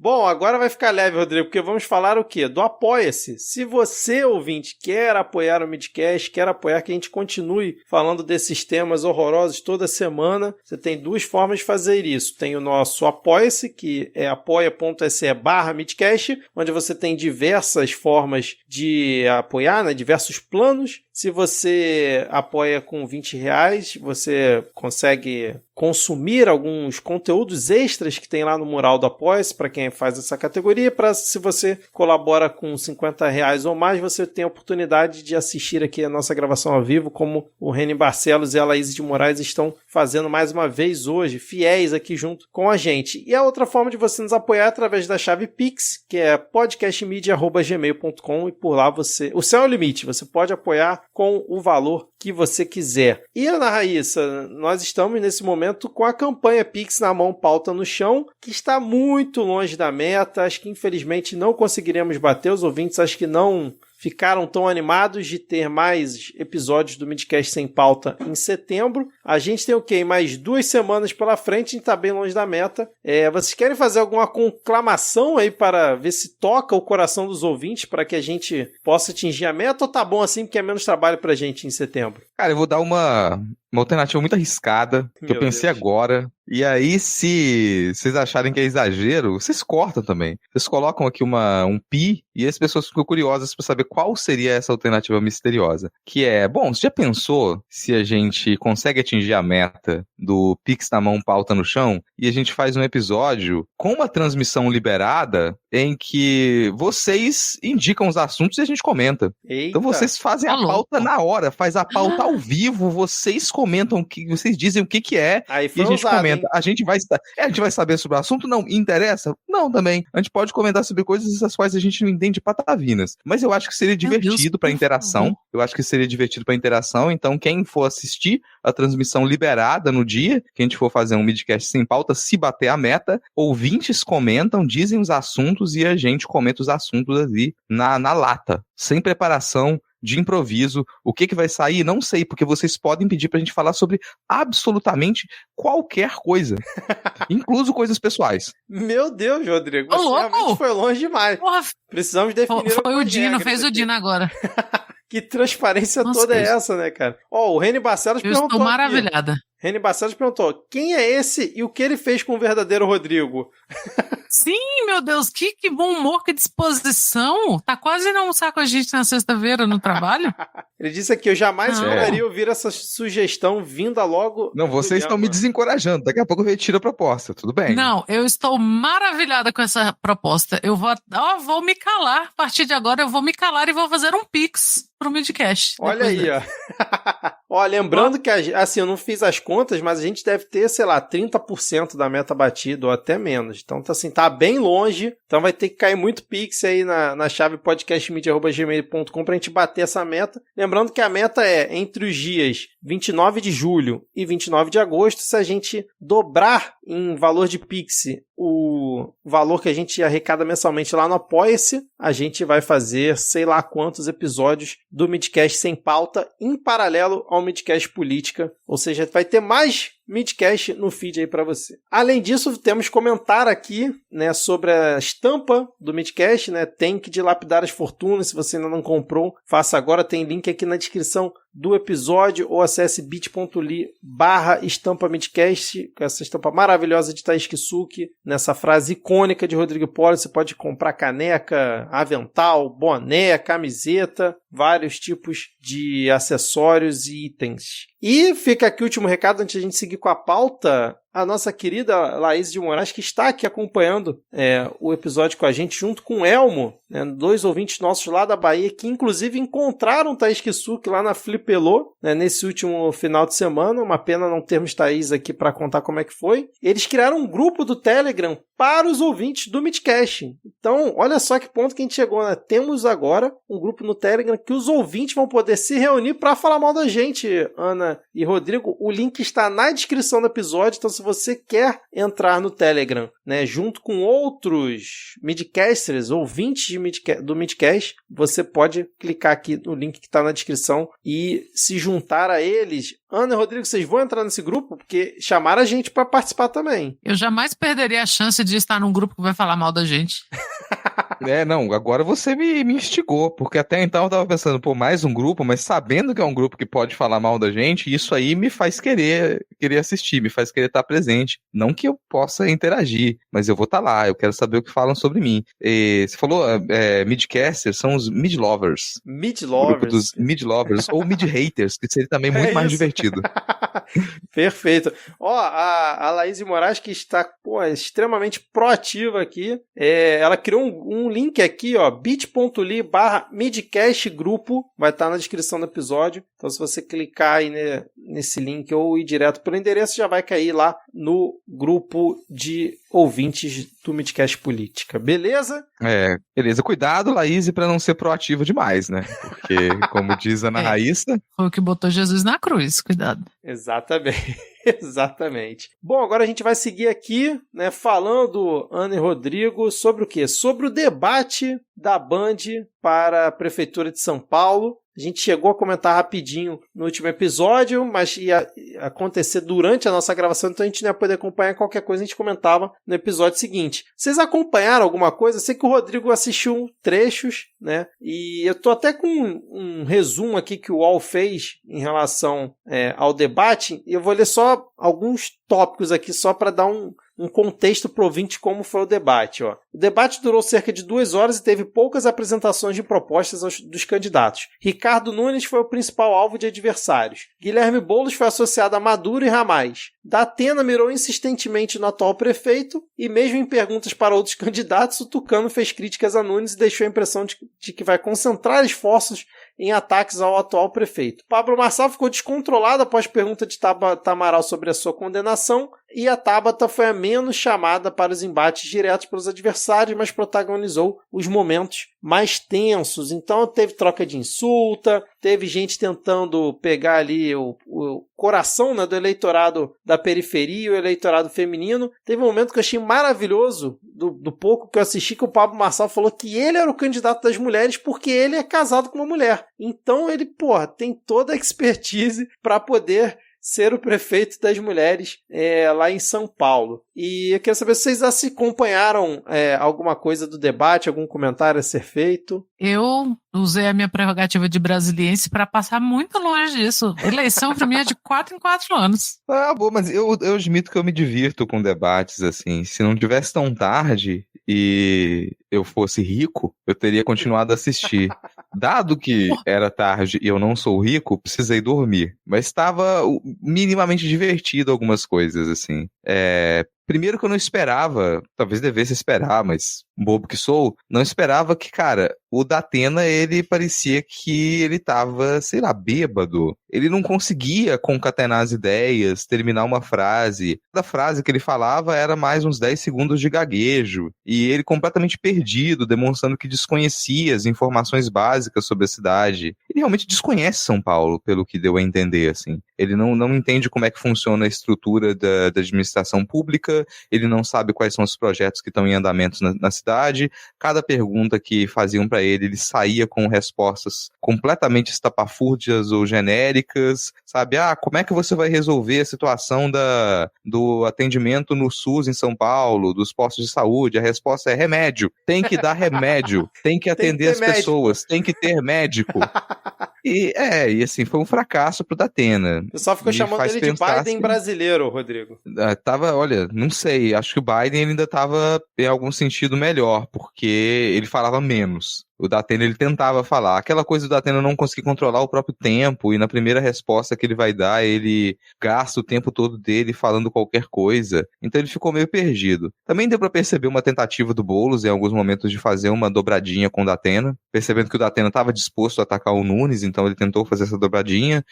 Bom, agora vai ficar leve, Rodrigo, porque vamos falar o quê? Do Apoia-se. Se você, ouvinte, quer apoiar o Midcast, quer apoiar que a gente continue falando desses temas horrorosos toda semana, você tem duas formas de fazer isso. Tem o nosso Apoia-se, que é apoia.se/Midcast, onde você tem diversas formas de apoiar, né? Diversos planos. Se você apoia com R$20, você consegue consumir alguns conteúdos extras que tem lá no mural do Apoia-se, para quem faz essa categoria. Se você colabora com R$50 ou mais, você tem a oportunidade de assistir aqui a nossa gravação ao vivo, como o Reni Barcelos e a Laís de Moraes estão fazendo mais uma vez hoje, fiéis aqui junto com a gente. E a outra forma de você nos apoiar é através da chave Pix, que é podcastmedia@gmail.com, e por lá o céu é o limite, você pode apoiar com o valor que você quiser. E Ana Raíssa, nós estamos nesse momento com a campanha Pix na mão, pauta no chão, que está muito longe da meta. Acho que infelizmente não conseguiremos bater. Os ouvintes acho que não ficaram tão animados de ter mais episódios do Midcast Sem Pauta em setembro. A gente tem o quê? Mais 2 semanas pela frente, a gente está bem longe da meta. Vocês querem fazer alguma conclamação aí para ver se toca o coração dos ouvintes para que a gente possa atingir a meta, ou tá bom assim porque é menos trabalho pra gente em setembro? Cara, eu vou dar uma alternativa muito arriscada, que eu pensei agora. E aí, se vocês acharem que é exagero, vocês cortam também. Vocês colocam aqui um pi, e as pessoas ficam curiosas para saber qual seria essa alternativa misteriosa. Que é, bom, você já pensou se a gente consegue atingir a meta do Pix na mão, pauta no chão, e a gente faz um episódio com uma transmissão liberada em que vocês indicam os assuntos e a gente comenta. Eita. Então vocês fazem a pauta na hora, faz a pauta ao vivo, vocês comentam, vocês dizem o que é, aí e a gente usado, comenta. A gente vai saber sobre o assunto? Não. Interessa? Não, também. A gente pode comentar sobre coisas das quais a gente não entende patavinas. Mas eu acho que seria divertido para interação. Eu acho que seria divertido para interação. Então, quem for assistir a transmissão liberada no dia, que a gente for fazer um Midcast Sem Pauta, se bater a meta, ouvintes comentam, dizem os assuntos e a gente comenta os assuntos ali na lata, sem preparação, de improviso. O que vai sair? Não sei, porque vocês podem pedir pra gente falar sobre absolutamente qualquer coisa, incluso coisas pessoais. Meu Deus, Rodrigo, você realmente foi longe demais. Porra, precisamos definir. Foi o Dino, fez o Dino agora. Que transparência toda é essa, né, cara? O Reni Barcelos perguntou. Eu estou maravilhada. Reni Barcelos perguntou, quem é esse e o que ele fez com o verdadeiro Rodrigo? Sim, meu Deus, que bom humor, que disposição. Tá quase não almoçar com a gente na sexta-feira no trabalho. Ele disse aqui, eu jamais esperaria ouvir essa sugestão vinda logo... Não, vocês estão me desencorajando. Daqui a pouco eu retiro a proposta, tudo bem. Não, eu estou maravilhada com essa proposta. Eu vou me calar. A partir de agora eu vou me calar e vou fazer um Pix pro Midcast. Olha aí, ó. Ó, lembrando que, assim, eu não fiz as contas, mas a gente deve ter, sei lá, 30% da meta batida, ou até menos. Então, assim, tá bem longe. Então vai ter que cair muito Pix aí na chave podcastmedia@gmail.com pra gente bater essa meta. Lembrando que a meta é entre os dias 29 de julho e 29 de agosto. Se a gente dobrar em valor de Pix o valor que a gente arrecada mensalmente lá no Apoia-se, a gente vai fazer sei lá quantos episódios do Midcast Sem Pauta em paralelo ao Midcast Política. Ou seja, vai ter mais Midcast no feed aí pra você. Além disso, temos comentar aqui, né, sobre a estampa do Midcast, né, tem que dilapidar as fortunas, se você ainda não comprou, faça agora, tem link aqui na descrição do episódio ou acesse bit.ly/estampa Midcast, com essa estampa maravilhosa de Thaís Kisuki, nessa frase icônica de Rodrigo Hipólito. Você pode comprar caneca, avental, boné, camiseta, vários tipos de acessórios e itens. E fica aqui o último recado antes de a gente seguir com a pauta. A nossa querida Laís de Moraes, que está aqui acompanhando o episódio com a gente, junto com o Elmo, né, 2 ouvintes nossos lá da Bahia, que inclusive encontraram Thaís Kisuki lá na Flipelô, né, nesse último final de semana. Uma pena não termos Thaís aqui para contar como é que foi. Eles criaram um grupo do Telegram para os ouvintes do Midcast. Então, olha só que ponto que a gente chegou, né? Temos agora um grupo no Telegram que os ouvintes vão poder se reunir para falar mal da gente, Ana e Rodrigo. O link está na descrição do episódio, então se você quer entrar no Telegram, né, junto com outros Midcasters, ouvintes do Midcast, você pode clicar aqui no link que está na descrição e se juntar a eles. Ana e Rodrigo, vocês vão entrar nesse grupo? Porque chamaram a gente para participar também. Eu jamais perderia a chance de estar num grupo que vai falar mal da gente. Não, agora você me instigou, porque até então eu tava pensando, mais um grupo, mas sabendo que é um grupo que pode falar mal da gente, isso aí me faz querer assistir, me faz querer estar presente. Não que eu possa interagir, mas eu vou estar lá, eu quero saber o que falam sobre mim. Você falou, Midcasters são os Mid-Lovers. Mid-Lovers. O grupo dos Mid-Lovers, ou Mid-Haters, que seria também muito mais divertido. Perfeito. A Laís de Moraes, que está extremamente proativa aqui, ela criou um link aqui, bit.ly/Midcast grupo, vai estar na descrição do episódio. Então, se você clicar aí nesse link ou ir direto pelo endereço, já vai cair lá no grupo de ouvintes do Midcast Política. Beleza? Beleza. Cuidado, Laís, para não ser proativa demais, né? Porque, como diz a Ana Raíssa... Foi o que botou Jesus na cruz, cuidado. Exatamente. Exatamente. Bom, agora a gente vai seguir aqui, né, falando, Ana e Rodrigo, sobre o quê? Sobre o debate da Band para a Prefeitura de São Paulo. A gente chegou a comentar rapidinho no último episódio, mas ia acontecer durante a nossa gravação, então a gente não ia poder acompanhar qualquer coisa, a gente comentava no episódio seguinte. Vocês acompanharam alguma coisa? Eu sei que o Rodrigo assistiu trechos, né? E eu tô até com um resumo aqui que o UOL fez em relação ao debate, e eu vou ler só alguns tópicos aqui, só para dar um contexto para o ouvinte como foi o debate. O debate durou cerca de 2 horas e teve poucas apresentações de propostas dos candidatos. Ricardo Nunes foi o principal alvo de adversários. Guilherme Boulos foi associado a Maduro e Ramais. Datena mirou insistentemente no atual prefeito e mesmo em perguntas para outros candidatos, o Tucano fez críticas a Nunes e deixou a impressão de que vai concentrar esforços em ataques ao atual prefeito. Pablo Marçal ficou descontrolado após pergunta de Tabata Amaral sobre a sua condenação, e a Tabata foi a menos chamada para os embates diretos pelos adversários, mas protagonizou os momentos mais tensos. Então teve troca de insulta, teve gente tentando pegar ali o coração, né, do eleitorado da periferia, o eleitorado feminino. Teve um momento que eu achei maravilhoso, do pouco que eu assisti, que o Pablo Marçal falou que ele era o candidato das mulheres porque ele é casado com uma mulher. Então ele, tem toda a expertise para poder ser o prefeito das mulheres lá em São Paulo. E eu quero saber se vocês acompanharam alguma coisa do debate, algum comentário a ser feito. Eu usei a minha prerrogativa de brasiliense para passar muito longe disso. Eleição para mim é de 4 em 4 anos. Bom, mas eu admito que eu me divirto com debates, assim. Se não tivesse tão tarde e eu fosse rico, eu teria continuado a assistir. Dado que era tarde e eu não sou rico, precisei dormir. Mas estava minimamente divertido algumas coisas, assim. Primeiro que eu não esperava, talvez devesse esperar, mas bobo que sou, não esperava que, cara, o Datena, ele parecia que ele tava, sei lá, bêbado. Ele não conseguia concatenar as ideias, terminar uma frase. Cada frase que ele falava era mais uns 10 segundos de gaguejo. E ele completamente perdido, demonstrando que desconhecia as informações básicas sobre a cidade. Ele realmente desconhece São Paulo, pelo que deu a entender, assim. Ele não entende como é que funciona a estrutura da administração pública, ele não sabe quais são os projetos que estão em andamento na cidade. Cada pergunta que faziam para para ele saía com respostas completamente estapafúrdias ou genéricas, sabe? Como é que você vai resolver a situação do atendimento no SUS em São Paulo, dos postos de saúde? A resposta é remédio. Tem que dar remédio, tem que atender as pessoas, tem que ter médico. E assim, foi um fracasso pro Datena. O pessoal ficou chamando ele de Biden brasileiro, Rodrigo. Olha, não sei, acho que o Biden ainda tava em algum sentido melhor, porque ele falava menos. O Datena, ele tentava falar. Aquela coisa do Datena não conseguir controlar o próprio tempo, e na primeira resposta que ele vai dar, ele gasta o tempo todo dele falando qualquer coisa. Então ele ficou meio perdido. Também deu pra perceber uma tentativa do Boulos, em alguns momentos, de fazer uma dobradinha com o Datena, percebendo que o Datena estava disposto a atacar o Nunes, então ele tentou fazer essa dobradinha,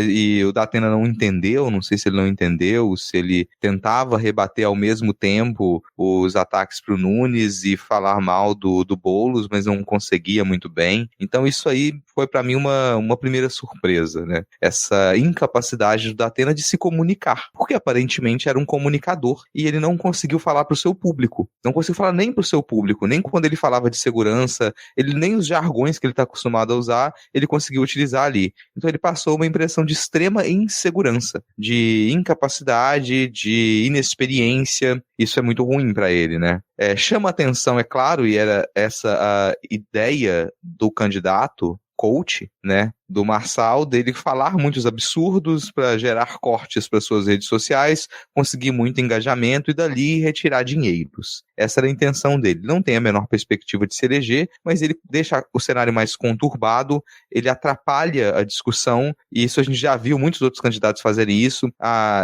e o Datena não entendeu, não sei se ele não entendeu, se ele tentava rebater ao mesmo tempo os ataques pro Nunes e falar mal do Boulos, mas não conseguia muito bem. Então isso aí foi pra mim uma primeira surpresa, né? Essa incapacidade do Datena de se comunicar, porque aparentemente era um comunicador e ele não conseguiu falar pro seu público. Não conseguiu falar nem pro seu público, nem quando ele falava de segurança, nem os jargões que ele tá acostumado a usar, ele conseguiu utilizar ali. Então ele passou uma impressão de extrema insegurança, de incapacidade, de inexperiência. Isso é muito ruim pra ele, né? Chama atenção, é claro, e era essa a ideia do candidato coach, né, do Marçal, dele falar muitos absurdos para gerar cortes para suas redes sociais, conseguir muito engajamento e dali retirar dinheiros. Essa era a intenção dele. Não tem a menor perspectiva de se eleger, mas ele deixa o cenário mais conturbado, ele atrapalha a discussão, e isso a gente já viu muitos outros candidatos fazerem isso.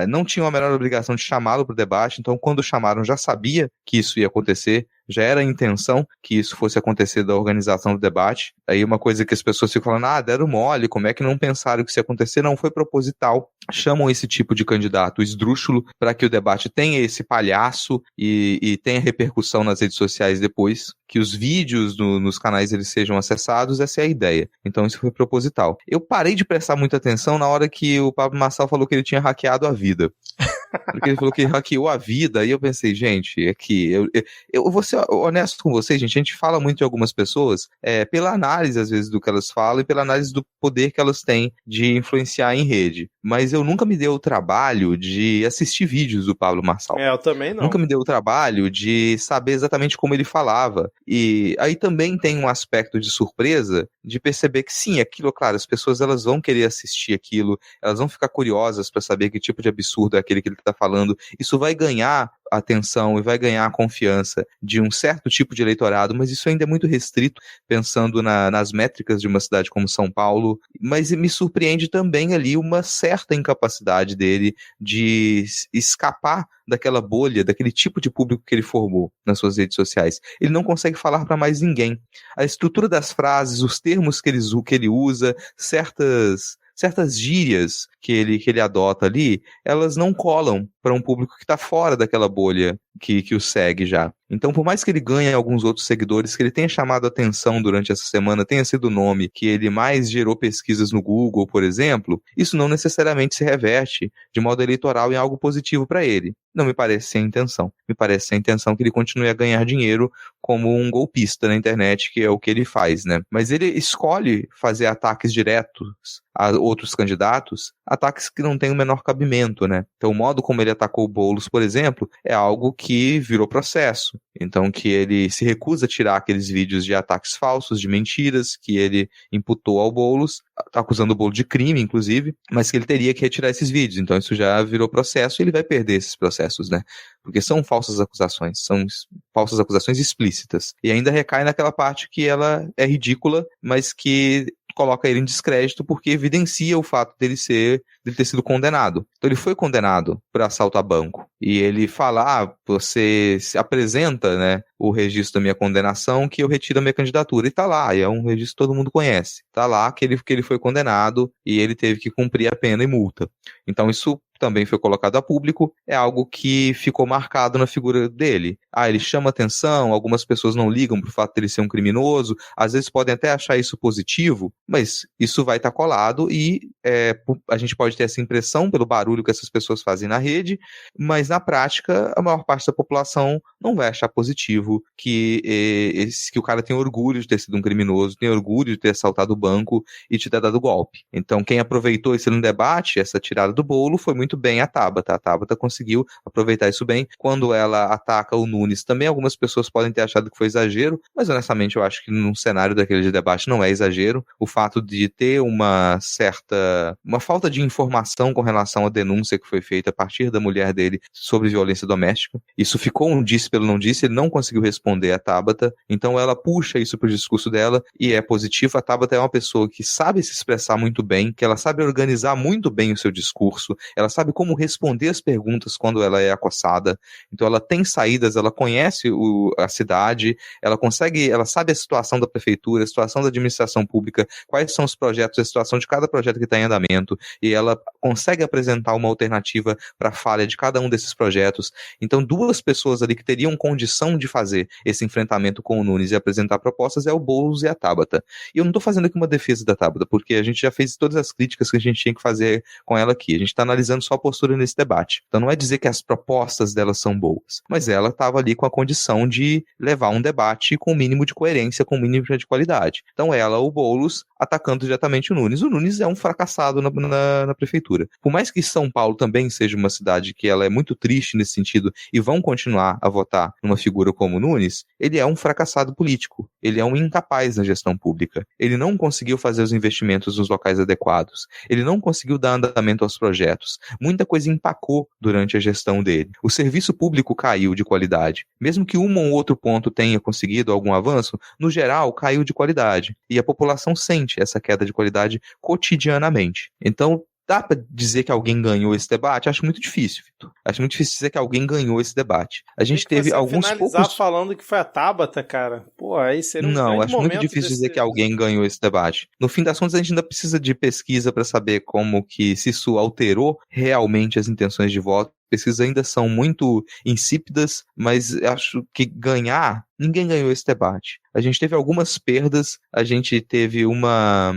Não tinham a menor obrigação de chamá-lo para o debate, então quando chamaram já sabia que isso ia acontecer, já era a intenção que isso fosse acontecer da organização do debate. Aí uma coisa que as pessoas ficam falando, deram mole, como é que não pensaram que isso ia acontecer? Não, foi proposital. Chamam esse tipo de candidato esdrúxulo para que o debate tenha esse palhaço e tenha repercussão nas redes sociais depois, que os vídeos nos canais eles sejam acessados, essa é a ideia. Então isso foi proposital. Eu parei de prestar muita atenção na hora que o Pablo Marçal falou que ele tinha hackeado a vida. Porque ele falou que hackeou a vida, e eu pensei, gente, eu vou ser honesto com vocês, gente, a gente fala muito de algumas pessoas pela análise, às vezes, do que elas falam e pela análise do poder que elas têm de influenciar em rede, mas eu nunca me dei o trabalho de assistir vídeos do Pablo Marçal. Eu também não. Nunca me dei o trabalho de saber exatamente como ele falava, e aí também tem um aspecto de surpresa, de perceber que sim, aquilo, claro, as pessoas elas vão querer assistir aquilo, elas vão ficar curiosas para saber que tipo de absurdo é aquele que ele está falando, isso vai ganhar atenção e vai ganhar a confiança de um certo tipo de eleitorado, mas isso ainda é muito restrito, pensando nas métricas de uma cidade como São Paulo, mas me surpreende também ali uma certa incapacidade dele de escapar daquela bolha, daquele tipo de público que ele formou nas suas redes sociais. Ele não consegue falar para mais ninguém. A estrutura das frases, os termos que ele usa, certas gírias que ele adota ali, elas não colam para um público que está fora daquela bolha que o segue já. Então, por mais que ele ganhe alguns outros seguidores, que ele tenha chamado a atenção durante essa semana, tenha sido o nome que ele mais gerou pesquisas no Google, por exemplo, isso não necessariamente se reverte de modo eleitoral em algo positivo para ele. Não me parece ser a intenção. Me parece ser a intenção que ele continue a ganhar dinheiro como um golpista na internet, que é o que ele faz, né? Mas ele escolhe fazer ataques diretos a outros candidatos, ataques que não têm o menor cabimento, né? Então, o modo como ele atacou o Boulos, por exemplo, é algo que virou processo. Então, que ele se recusa a tirar aqueles vídeos de ataques falsos, de mentiras, que ele imputou ao Boulos, tá acusando o Boulos de crime, inclusive, mas que ele teria que retirar esses vídeos. Então, isso já virou processo e ele vai perder esses processos, né? Porque são falsas acusações explícitas. E ainda recai naquela parte que ela é ridícula, mas que coloca ele em descrédito porque evidencia o fato dele ter sido condenado. Então ele foi condenado por assalto a banco. E ele fala, você se apresenta, né, o registro da minha condenação que eu retiro a minha candidatura. E tá lá, e é um registro que todo mundo conhece. Tá lá que ele foi condenado e ele teve que cumprir a pena e multa. Então isso também foi colocado a público, é algo que ficou marcado na figura dele. Ele chama atenção, algumas pessoas não ligam pro fato dele ser um criminoso, às vezes podem até achar isso positivo, mas isso vai estar colado e a gente pode ter essa impressão pelo barulho que essas pessoas fazem na rede, mas na prática a maior parte da população não vai achar positivo que o cara tem orgulho de ter sido um criminoso, tem orgulho de ter assaltado o banco e de ter dado golpe. Então quem aproveitou isso no debate, essa tirada do bolo, foi muito bem a Tabata. A Tabata conseguiu aproveitar isso bem. Quando ela ataca o Nunes, também algumas pessoas podem ter achado que foi exagero, mas honestamente eu acho que num cenário daquele de debate não é exagero. O fato de ter uma falta de informação com relação à denúncia que foi feita a partir da mulher dele sobre violência doméstica, isso ficou um disse pelo não disse, ele não conseguiu responder a Tabata, então ela puxa isso pro discurso dela e é positivo. A Tabata é uma pessoa que sabe se expressar muito bem, que ela sabe organizar muito bem o seu discurso, ela sabe como responder as perguntas quando ela é acossada, então ela tem saídas, ela conhece a cidade, ela sabe a situação da prefeitura, a situação da administração pública, quais são os projetos, a situação de cada projeto que está em andamento, e ela consegue apresentar uma alternativa para a falha de cada um desses projetos. Então duas pessoas ali que teriam condição de fazer esse enfrentamento com o Nunes e apresentar propostas é o Boulos e a Tabata. E eu não estou fazendo aqui uma defesa da Tabata, porque a gente já fez todas as críticas que a gente tinha que fazer com ela aqui. A gente está analisando só a postura nesse debate. Então não é dizer que as propostas dela são boas, mas ela estava ali com a condição de levar um debate com o mínimo de coerência, com o mínimo de qualidade. Então ela, o Boulos, atacando diretamente o Nunes. O Nunes é um fracassado na prefeitura. Por mais que São Paulo também seja uma cidade que ela é muito triste nesse sentido e vão continuar a votar numa figura como o Nunes, ele é um fracassado político. Ele é um incapaz na gestão pública. Ele não conseguiu fazer os investimentos nos locais adequados. Ele não conseguiu dar andamento aos projetos. Muita coisa empacou durante a gestão dele. O serviço público caiu de qualidade. Mesmo que um ou outro ponto tenha conseguido algum avanço, no geral caiu de qualidade. E a população sente essa queda de qualidade cotidianamente. Então, dá pra dizer que alguém ganhou esse debate? Acho muito difícil, Vitor. Acho muito difícil dizer que alguém ganhou esse debate. A gente teve alguns poucos... falando que foi a Tabata, cara. Pô, aí seria Não, acho muito difícil dizer que alguém ganhou esse debate. No fim das contas, a gente ainda precisa de pesquisa para saber como que, se isso alterou realmente as intenções de voto. Pesquisas ainda são muito insípidas, mas acho que ninguém ganhou esse debate. A gente teve algumas perdas, a gente teve uma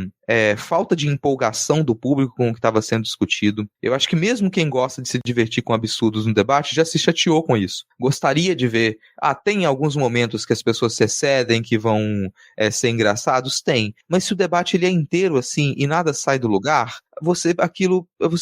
falta de empolgação do público com o que estava sendo discutido. Eu acho que mesmo quem gosta de se divertir com absurdos no debate já se chateou com isso. Gostaria de ver, tem alguns momentos que as pessoas se excedem, que vão ser engraçados? Tem. Mas se o debate ele é inteiro assim e nada sai do lugar, você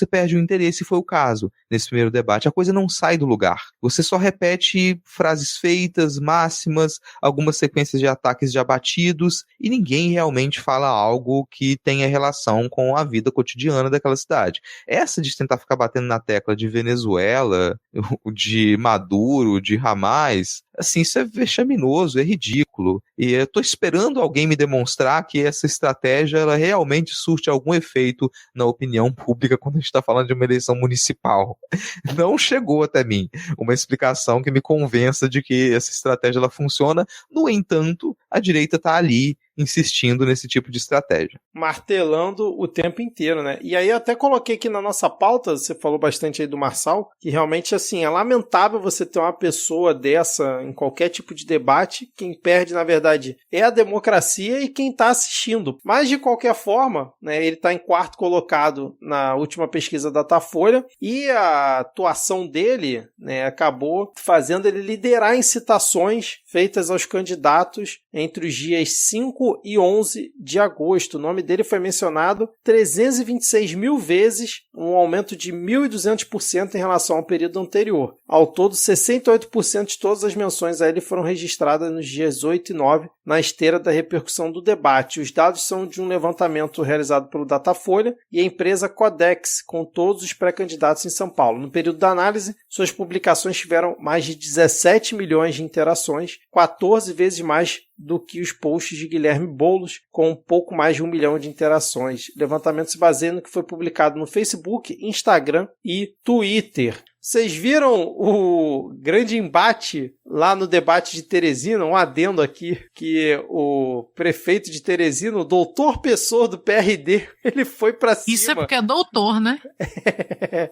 perde o interesse, foi o caso nesse primeiro debate. A coisa não sai do lugar. Você só repete frases feitas, máximas, algumas sequências de ataques já batidos, e ninguém realmente fala algo que tenha relação com a vida cotidiana daquela cidade. Essa de tentar ficar batendo na tecla de Venezuela, de Maduro, de Hamas, assim, isso é vexaminoso, é ridículo. E eu tô esperando alguém me demonstrar que essa estratégia ela realmente surte algum efeito na opinião pública quando a gente está falando de uma eleição municipal. Não chegou até mim uma explicação que me convença de que essa estratégia ela funciona. No entanto, a direita está ali insistindo nesse tipo de estratégia. Martelando o tempo inteiro, né? E aí eu até coloquei aqui na nossa pauta, você falou bastante aí do Marçal, que realmente, assim, é lamentável você ter uma pessoa dessa em qualquer tipo de debate. Quem perde, na verdade, é a democracia e quem está assistindo. Mas, de qualquer forma, né, ele está em quarto colocado na última pesquisa da Datafolha e a atuação dele, né, acabou fazendo ele liderar em citações feitas aos candidatos entre os dias 5 e 11 de agosto. O nome dele foi mencionado 326 mil vezes, um aumento de 1.200% em relação ao período anterior. Ao todo, 68% de todas as menções a ele foram registradas nos dias 8 e 9, na esteira da repercussão do debate. Os dados são de um levantamento realizado pelo Datafolha e a empresa Codex, com todos os pré-candidatos em São Paulo. No período da análise, suas publicações tiveram mais de 17 milhões de interações, 14 vezes mais do que os posts de Guilherme Boulos, com um pouco mais de 1 milhão de interações. O levantamento se baseia no que foi publicado no Facebook, Instagram e Twitter. Vocês viram o grande embate lá no debate de Teresina? Um adendo aqui, que o prefeito de Teresina, o doutor Pessoa do PRD, ele foi pra cima. Isso é porque é doutor, né?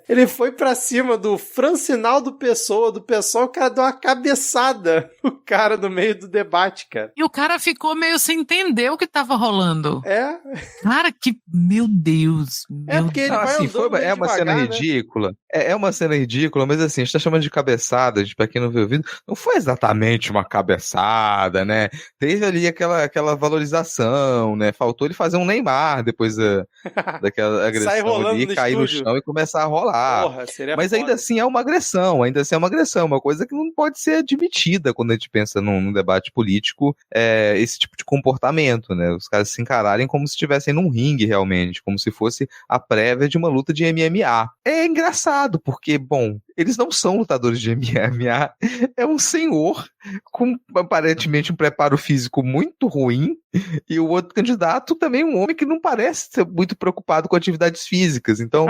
Ele foi pra cima do Francinaldo Pessoa, do pessoal, o cara deu uma cabeçada no cara no meio do debate, cara. E o cara ficou meio sem entender o que tava rolando. É? Cara, que... Meu Deus. É porque ele vai assim, andando meio é uma cena devagar, né? ridícula. É uma cena ridícula, mas assim, a gente tá chamando de cabeçada, pra quem não viu o vídeo, não foi exatamente uma cabeçada, né? Teve ali aquela valorização, né? Faltou ele fazer um Neymar depois daquela Sai agressão rolando ali, no cair no estúdio. chão e começar a rolar. Porra, seria Mas foda. ainda assim é uma agressão, uma coisa que não pode ser admitida quando a gente pensa num debate político, esse tipo de comportamento, né? Os caras se encararem como se estivessem num ringue realmente, como se fosse a prévia de uma luta de MMA. É engraçado, porque, bom, eles não são lutadores de MMA, é um senhor com aparentemente um preparo físico muito ruim, e o outro candidato também um homem que não parece ser muito preocupado com atividades físicas, então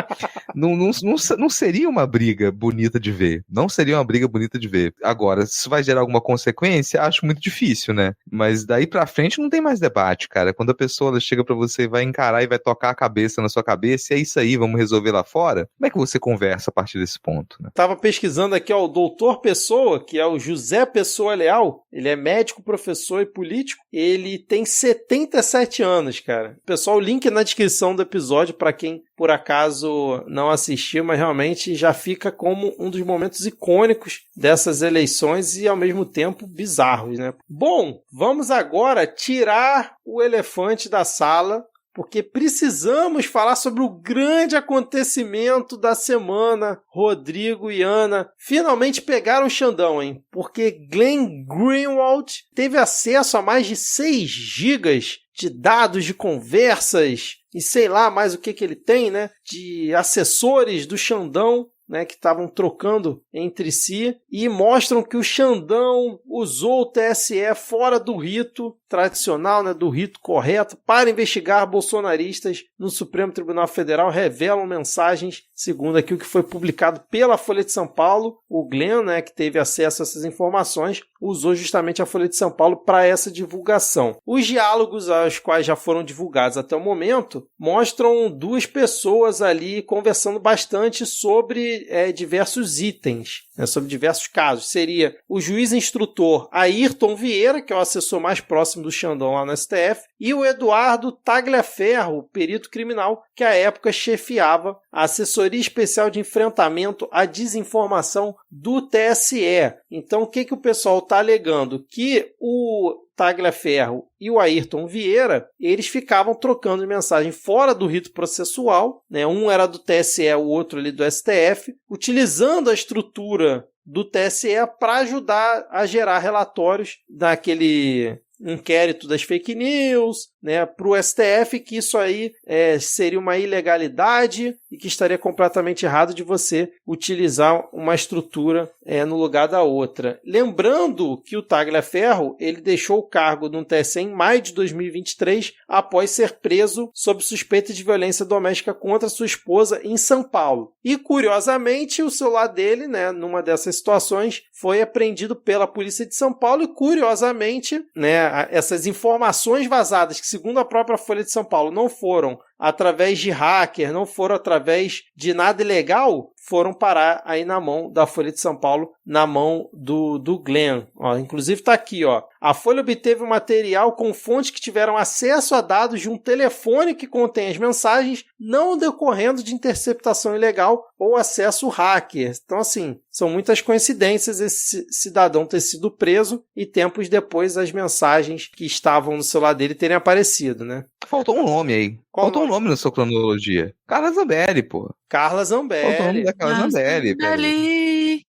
não seria uma briga bonita de ver, não seria uma briga bonita de ver. Agora, se isso vai gerar alguma consequência, acho muito difícil, né? Mas daí pra frente não tem mais debate, cara. Quando a pessoa ela chega pra você e vai encarar e vai tocar a cabeça na sua cabeça, e é isso aí, vamos resolver lá fora, como é que você conversa a partir desse ponto, né? Tava pesquisando aqui, ó, o doutor Pessoa, que é o José Pessoa Leal, ele é médico, professor e político, ele tem 77 anos, cara. Pessoal, o link na descrição do episódio para quem por acaso não assistiu, mas realmente já fica como um dos momentos icônicos dessas eleições e ao mesmo tempo bizarros, né? Bom, vamos agora tirar o elefante da sala, porque precisamos falar sobre o grande acontecimento da semana. Rodrigo e Ana finalmente pegaram o Xandão, hein? Porque Glenn Greenwald teve acesso a mais de 6 gigas de dados, de conversas e sei lá mais o que ele tem, né? De assessores do Xandão, né, que estavam trocando entre si, e mostram que o Xandão usou o TSE fora do rito tradicional, né, do rito correto, para investigar bolsonaristas no Supremo Tribunal Federal. Revelam mensagens, segundo aqui o que foi publicado pela Folha de São Paulo. O Glenn, né, que teve acesso a essas informações, usou justamente a Folha de São Paulo para essa divulgação. Os diálogos, aos quais já foram divulgados até o momento, mostram duas pessoas ali conversando bastante sobre diversos itens, né, sobre diversos casos. Seria o juiz instrutor Ayrton Vieira, que é o assessor mais próximo do Xandão lá no STF, e o Eduardo Tagliaferro, perito criminal, que à época chefiava a Assessoria Especial de Enfrentamento à Desinformação do TSE. Então, o que o pessoal está alegando? Que o Tagliaferro e o Ayrton Vieira, eles ficavam trocando mensagem fora do rito processual, né? Um era do TSE, o outro ali do STF, utilizando a estrutura do TSE para ajudar a gerar relatórios daquele inquérito das fake news, né, para o STF, que isso aí seria uma ilegalidade e que estaria completamente errado de você utilizar uma estrutura no lugar da outra. Lembrando que o Tagliaferro, ele deixou o cargo no TSE em maio de 2023, após ser preso sob suspeita de violência doméstica contra sua esposa em São Paulo. E, curiosamente, o celular dele, né, numa dessas situações, foi apreendido pela Polícia de São Paulo e, curiosamente, né, essas informações vazadas, que segundo a própria Folha de São Paulo não foram através de hacker, não foram através de nada ilegal, foram parar aí na mão da Folha de São Paulo, na mão do Glenn. Ó, inclusive está aqui, ó. A Folha obteve um material com fontes que tiveram acesso a dados de um telefone que contém as mensagens, não decorrendo de interceptação ilegal ou acesso hacker. Então, assim, são muitas coincidências esse cidadão ter sido preso e tempos depois as mensagens que estavam no celular dele terem aparecido, né? Faltou um nome aí. Faltou um nome na sua cronologia. Carla Zambelli, pô. Carla Zambelli. Faltou o nome da Carla Zambelli. Zambelli.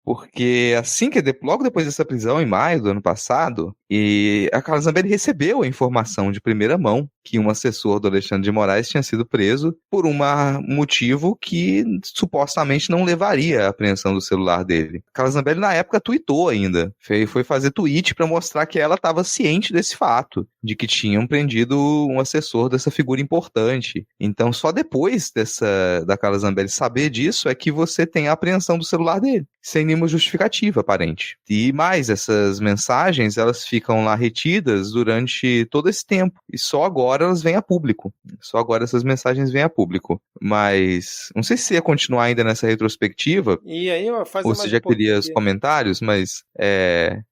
Porque assim que logo depois dessa prisão, em maio do ano passado, e a Carla Zambelli recebeu a informação de primeira mão que um assessor do Alexandre de Moraes tinha sido preso por um motivo que supostamente não levaria à apreensão do celular dele. A Carla Zambelli, na época, tweetou ainda. Foi fazer tweet para mostrar que ela estava ciente desse fato, de que tinham prendido um assessor dessa figura importante. Então, só depois da Carla Zambelli saber disso é que você tem a apreensão do celular dele, sem nenhuma justificativa aparente. E mais, essas mensagens, elas ficam lá retidas durante todo esse tempo. E só agora elas vêm a público. Só agora essas mensagens vêm a público. Mas, não sei se ia continuar ainda nessa retrospectiva, E aí, ou se já queria os comentários, mas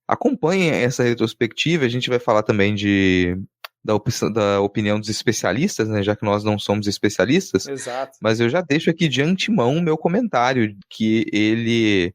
acompanhem essa retrospectiva. A gente vai falar também da opinião dos especialistas, né, já que nós não somos especialistas. Exato. Mas eu já deixo aqui de antemão o meu comentário, que ele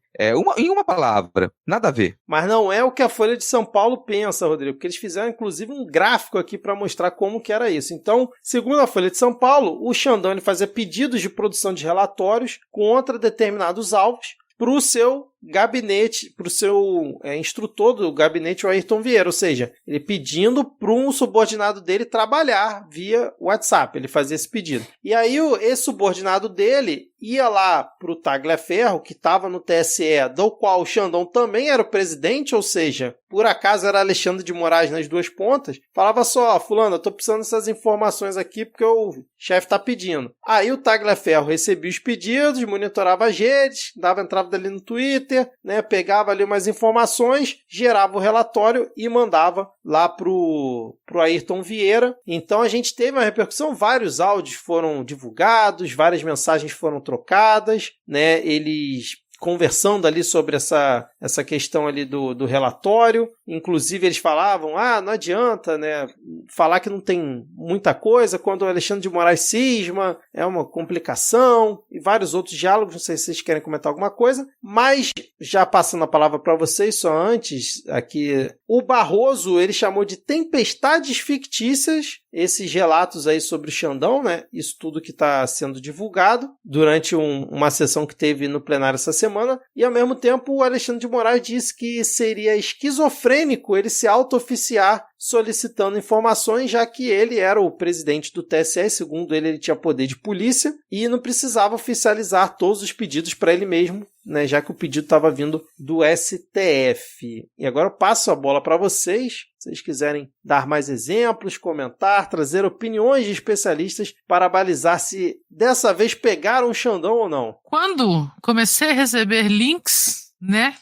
em uma palavra, nada a ver. Mas não é o que a Folha de São Paulo pensa, Rodrigo, porque eles fizeram inclusive um gráfico aqui para mostrar como que era isso. Então, segundo a Folha de São Paulo, o Xandão ele fazia pedidos de produção de relatórios contra determinados alvos para o seu gabinete, para o seu instrutor do gabinete, o Ayrton Vieira, ou seja, ele pedindo para um subordinado dele trabalhar via WhatsApp, ele fazia esse pedido. E aí esse subordinado dele ia lá para o Tagliaferro, que estava no TSE, do qual o Xandão também era o presidente, ou seja, por acaso era Alexandre de Moraes nas duas pontas, falava só, fulano, eu estou precisando dessas informações aqui porque o chefe está pedindo. Aí o Tagliaferro recebia os pedidos, monitorava as redes, dava entrada ali no Twitter, né, pegava ali umas informações, gerava o relatório e mandava lá pro Ayrton Vieira. Então a gente teve uma repercussão, vários áudios foram divulgados, várias mensagens foram trocadas, né, eles conversando ali sobre essa questão ali do relatório. Inclusive eles falavam, não adianta, né, falar que não tem muita coisa, quando o Alexandre de Moraes cisma, é uma complicação, e vários outros diálogos, não sei se vocês querem comentar alguma coisa, mas já passando a palavra para vocês, só antes, aqui, o Barroso, ele chamou de tempestades fictícias esses relatos aí sobre o Xandão, né, isso tudo que está sendo divulgado durante uma sessão que teve no plenário essa semana, e ao mesmo tempo o Alexandre de Moraes disse que seria esquizofrênico ele se auto-oficiar solicitando informações, já que ele era o presidente do TSE, segundo ele tinha poder de polícia e não precisava oficializar todos os pedidos para ele mesmo, né, já que o pedido estava vindo do STF. E agora eu passo a bola para vocês, se vocês quiserem dar mais exemplos, comentar, trazer opiniões de especialistas para balizar se dessa vez pegaram o Xandão ou não. Quando comecei a receber links, né,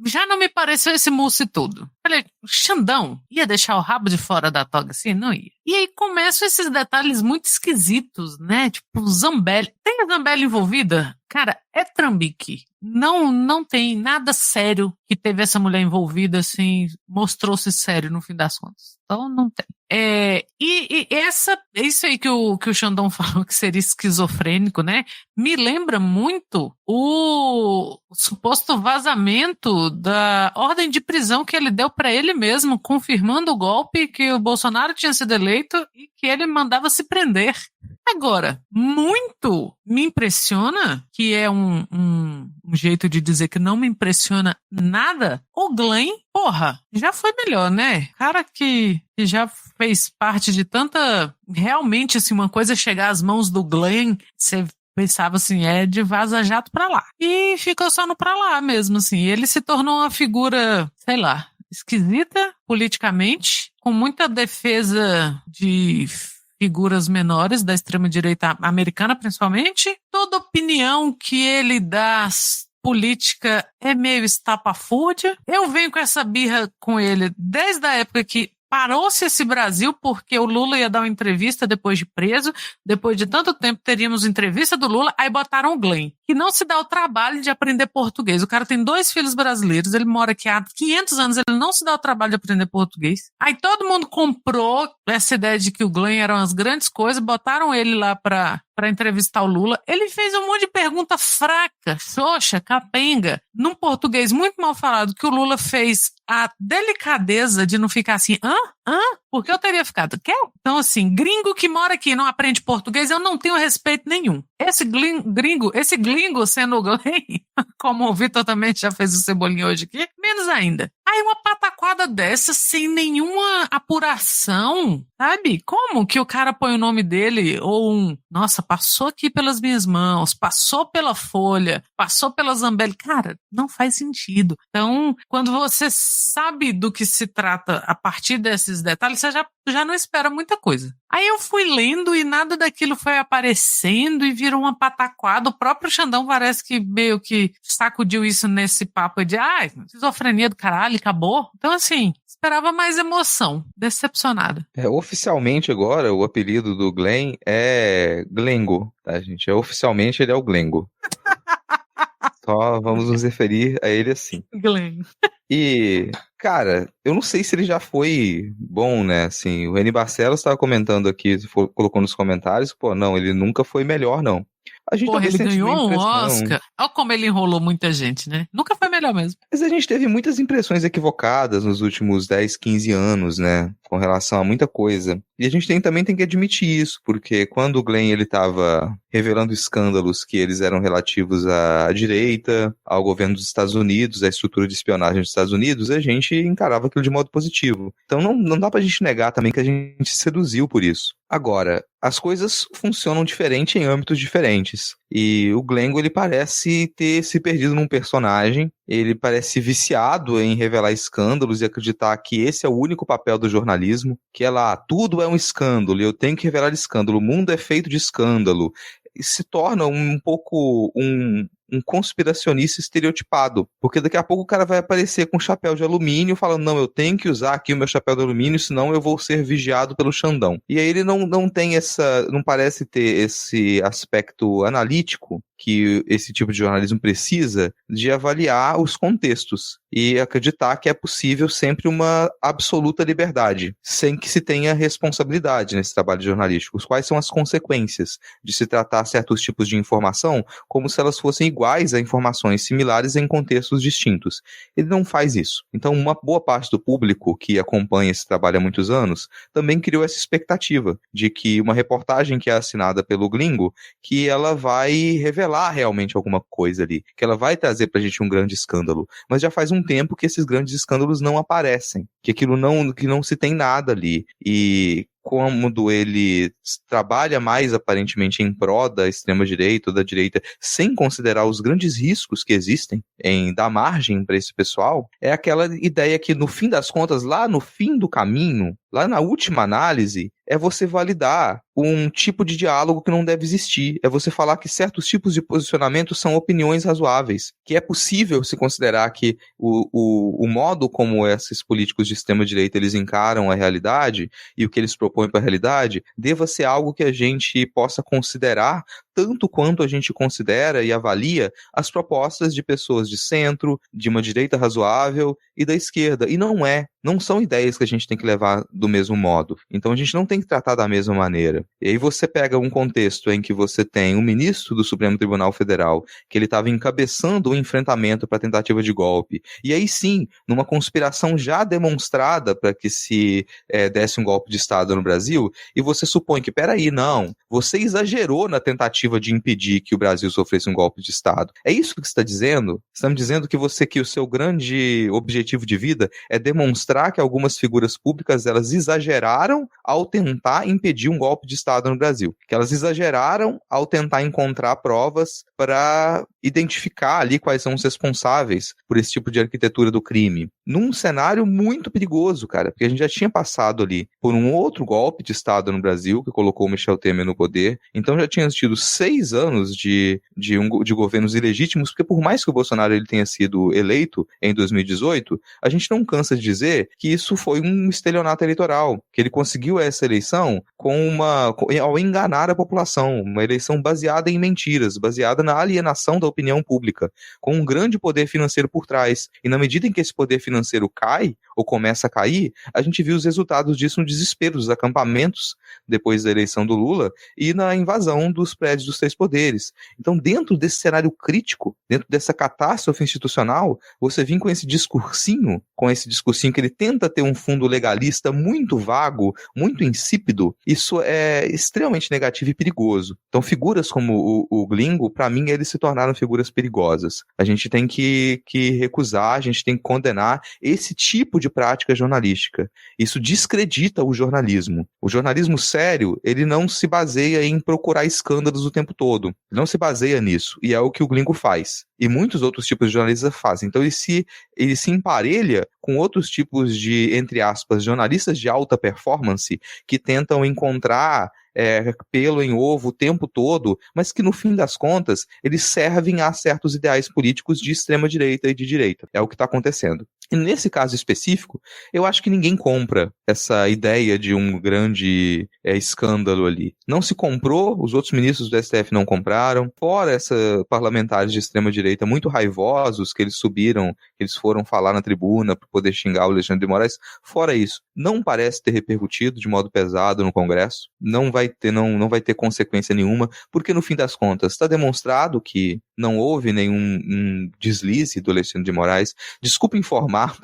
já não me pareceu esse mousse todo. Falei, o Xandão ia deixar o rabo de fora da toga assim? Não ia. E aí começam esses detalhes muito esquisitos, né? Tipo, Zambelli. Tem a Zambelli envolvida? Cara, é trambique. Não tem nada sério que teve essa mulher envolvida, assim, mostrou-se sério no fim das contas. Então, não tem. Isso aí que o Xandão falou que seria esquizofrênico, né? Me lembra muito o suposto vazamento da ordem de prisão que ele deu para ele mesmo, confirmando o golpe, que o Bolsonaro tinha sido eleito e que ele mandava se prender. Agora, muito me impressiona, que é um jeito de dizer que não me impressiona nada, o Glenn, porra, já foi melhor, né? Cara que já fez parte de tanta... Realmente, assim, uma coisa é chegar às mãos do Glenn, você pensava assim, de vaza-jato pra lá. E ficou só no pra lá mesmo, assim. Ele se tornou uma figura, sei lá, esquisita politicamente, com muita defesa de figuras menores da extrema-direita americana, principalmente. Toda opinião que ele dá política é meio estapafúrdia. Eu venho com essa birra com ele desde a época que parou-se esse Brasil, porque o Lula ia dar uma entrevista depois de preso. Depois de tanto tempo teríamos entrevista do Lula, aí botaram o Glenn, que não se dá o trabalho de aprender português. O cara tem 2 filhos brasileiros, ele mora aqui há 500 anos, ele não se dá o trabalho de aprender português. Aí todo mundo comprou essa ideia de que o Glenn eram as grandes coisas, botaram ele lá pra entrevistar o Lula. Ele fez um monte de pergunta fraca, xoxa, capenga, num português muito mal falado, que o Lula fez a delicadeza de não ficar assim, Porque eu teria ficado, quer? Então, assim, gringo que mora aqui e não aprende português, eu não tenho respeito nenhum. Esse gringo sendo o Glenn, como o Vitor também já fez o Cebolinha hoje aqui, menos ainda. Aí uma pataquada dessa, sem nenhuma apuração, sabe? Como que o cara põe o nome dele, ou nossa, passou aqui pelas minhas mãos, passou pela Folha, passou pela Zambelli. Cara, não faz sentido. Então, quando você sabe do que se trata a partir desses detalhes, você já não espera muita coisa. Aí eu fui lendo e nada daquilo foi aparecendo e virou uma pataquada. O próprio Xandão parece que meio que sacudiu isso nesse papo de esquizofrenia do caralho, acabou. Então, assim, esperava mais emoção. Decepcionada. Oficialmente agora, o apelido do Glenn é Glengo, tá, gente? Oficialmente ele é o Glengo. Só vamos nos referir a ele assim. Glenn. E, cara, eu não sei se ele já foi bom, né? Assim, o Reni Barcelos estava comentando aqui, colocou nos comentários, não, ele nunca foi melhor, não. A gente ele ganhou um Oscar. Olha como ele enrolou muita gente, né? Nunca foi melhor mesmo. Mas a gente teve muitas impressões equivocadas nos últimos 10, 15 anos, né? Com relação a muita coisa. E a gente também tem que admitir isso, porque quando o Glenn ele estava revelando escândalos que eles eram relativos à direita, ao governo dos Estados Unidos, à estrutura de espionagem dos Estados Unidos, a gente encarava aquilo de modo positivo. Então não dá pra gente negar também que a gente se seduziu por isso. Agora, as coisas funcionam diferente em âmbitos diferentes. E o Glengo, ele parece ter se perdido num personagem, ele parece viciado em revelar escândalos e acreditar que esse é o único papel do jornalismo, que é lá, tudo é um escândalo, e eu tenho que revelar escândalo, o mundo é feito de escândalo. E se torna um pouco um conspiracionista estereotipado, porque daqui a pouco o cara vai aparecer com um chapéu de alumínio falando, não, eu tenho que usar aqui o meu chapéu de alumínio, senão eu vou ser vigiado pelo Xandão. E aí ele não tem não parece ter esse aspecto analítico que esse tipo de jornalismo precisa de avaliar os contextos e acreditar que é possível sempre uma absoluta liberdade, sem que se tenha responsabilidade nesse trabalho jornalístico. Quais são as consequências de se tratar certos tipos de informação como se elas fossem iguais a informações similares em contextos distintos. Ele não faz isso. Então, uma boa parte do público que acompanha esse trabalho há muitos anos também criou essa expectativa de que uma reportagem que é assinada pelo Glingo, que ela vai revelar realmente alguma coisa ali, que ela vai trazer pra gente um grande escândalo. Mas já faz um tempo que esses grandes escândalos não aparecem, que aquilo que não se tem nada ali. E quando ele trabalha mais aparentemente em pró da extrema-direita ou da direita, sem considerar os grandes riscos que existem em dar margem para esse pessoal, é aquela ideia que, no fim das contas, lá no fim do caminho, lá na última análise, é você validar um tipo de diálogo que não deve existir. É você falar que certos tipos de posicionamento são opiniões razoáveis, que é possível se considerar que o modo como esses políticos de extrema-direita eles encaram a realidade e o que eles propõem para a realidade deva ser algo que a gente possa considerar tanto quanto a gente considera e avalia as propostas de pessoas de centro, de uma direita razoável e da esquerda. E não são ideias que a gente tem que levar do mesmo modo. Então a gente não tem que tratar da mesma maneira. E aí você pega um contexto em que você tem um ministro do Supremo Tribunal Federal, que ele estava encabeçando um enfrentamento para tentativa de golpe. E aí sim, numa conspiração já demonstrada para que se desse um golpe de Estado no Brasil, e você supõe que, peraí, não, você exagerou na tentativa de impedir que o Brasil sofresse um golpe de Estado. É isso que você está dizendo? Você está me dizendo que o seu grande objetivo de vida é demonstrar que algumas figuras públicas elas exageraram ao tentar impedir um golpe de Estado no Brasil. Que elas exageraram ao tentar encontrar provas para identificar ali quais são os responsáveis por esse tipo de arquitetura do crime. Num cenário muito perigoso, cara, porque a gente já tinha passado ali por um outro golpe de Estado no Brasil, que colocou o Michel Temer no poder, então já tinha tido 6 anos de governos ilegítimos, porque por mais que o Bolsonaro ele tenha sido eleito em 2018, a gente não cansa de dizer que isso foi um estelionato eleitoral, que ele conseguiu essa eleição ao enganar a população, uma eleição baseada em mentiras, baseada na alienação da opinião pública, com um grande poder financeiro por trás. E na medida em que esse poder financeiro cai, ou começa a cair, a gente viu os resultados disso no desespero dos acampamentos depois da eleição do Lula e na invasão dos prédios dos três poderes. Então, dentro desse cenário crítico, dentro dessa catástrofe institucional, você vir com esse discursinho que ele tenta ter um fundo legalista muito vago, muito insípido, isso é extremamente negativo e perigoso. Então, figuras como o Glingo, para mim, eles se tornaram figuras perigosas. A gente tem que recusar, a gente tem que condenar esse tipo de prática jornalística. Isso descredita o jornalismo. O jornalismo sério, ele não se baseia em procurar escândalos o tempo todo. Ele não se baseia nisso. E é o que o Glingo faz. E muitos outros tipos de jornalistas fazem. Então ele se emparelha com outros tipos de, entre aspas, jornalistas de alta performance que tentam encontrar pelo em ovo o tempo todo, mas que no fim das contas eles servem a certos ideais políticos de extrema direita e de direita. É o que está acontecendo. E nesse caso específico, eu acho que ninguém compra essa ideia de um grande escândalo ali. Não se comprou, os outros ministros do STF não compraram, fora esses parlamentares de extrema direita muito raivosos que eles subiram, que eles foram falar na tribuna para poder xingar o Alexandre de Moraes, fora isso, não parece ter repercutido de modo pesado no Congresso, não vai ter consequência nenhuma, porque no fim das contas está demonstrado que não houve nenhum deslize do Alexandre de Moraes. Desculpa informar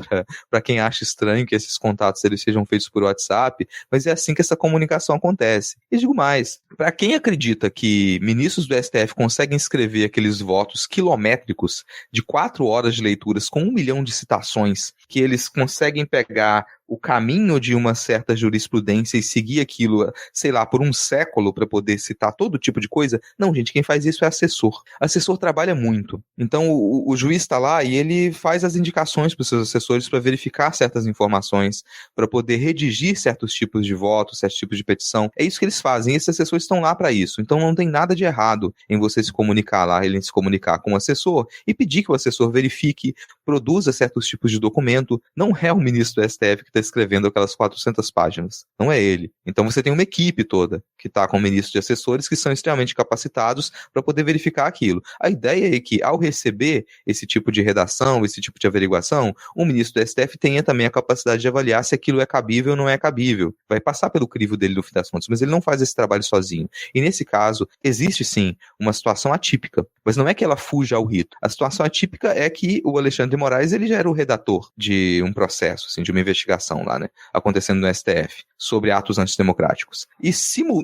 para quem acha estranho que esses contatos eles sejam feitos por WhatsApp, mas é assim que essa comunicação acontece. E digo mais, para quem acredita que ministros do STF conseguem escrever aqueles votos quilométricos de 4 horas de leituras com 1 milhão de citações, que eles conseguem pegar o caminho de uma certa jurisprudência e seguir aquilo, sei lá, por um século para poder citar todo tipo de coisa. Não, gente, quem faz isso é assessor. Assessor trabalha muito. Então o juiz está lá e ele faz as indicações para os seus assessores para verificar certas informações, para poder redigir certos tipos de votos, certos tipos de petição. É isso que eles fazem. Esses assessores estão lá para isso. Então não tem nada de errado em você se comunicar lá, ele se comunicar com o assessor e pedir que o assessor verifique, produza certos tipos de documento. Não é o ministro do STF que está escrevendo aquelas 400 páginas. Não é ele. Então você tem uma equipe toda que está com o ministro de assessores que são extremamente capacitados para poder verificar aquilo. A ideia é que, ao receber esse tipo de redação, esse tipo de averiguação, o ministro do STF tenha também a capacidade de avaliar se aquilo é cabível ou não é cabível. Vai passar pelo crivo dele no fim das contas, mas ele não faz esse trabalho sozinho. E nesse caso, existe sim uma situação atípica, mas não é que ela fuja ao rito. A situação atípica é que o Alexandre de Moraes ele já era o redator de um processo, assim, de uma investigação lá, né, acontecendo no STF, sobre atos antidemocráticos. E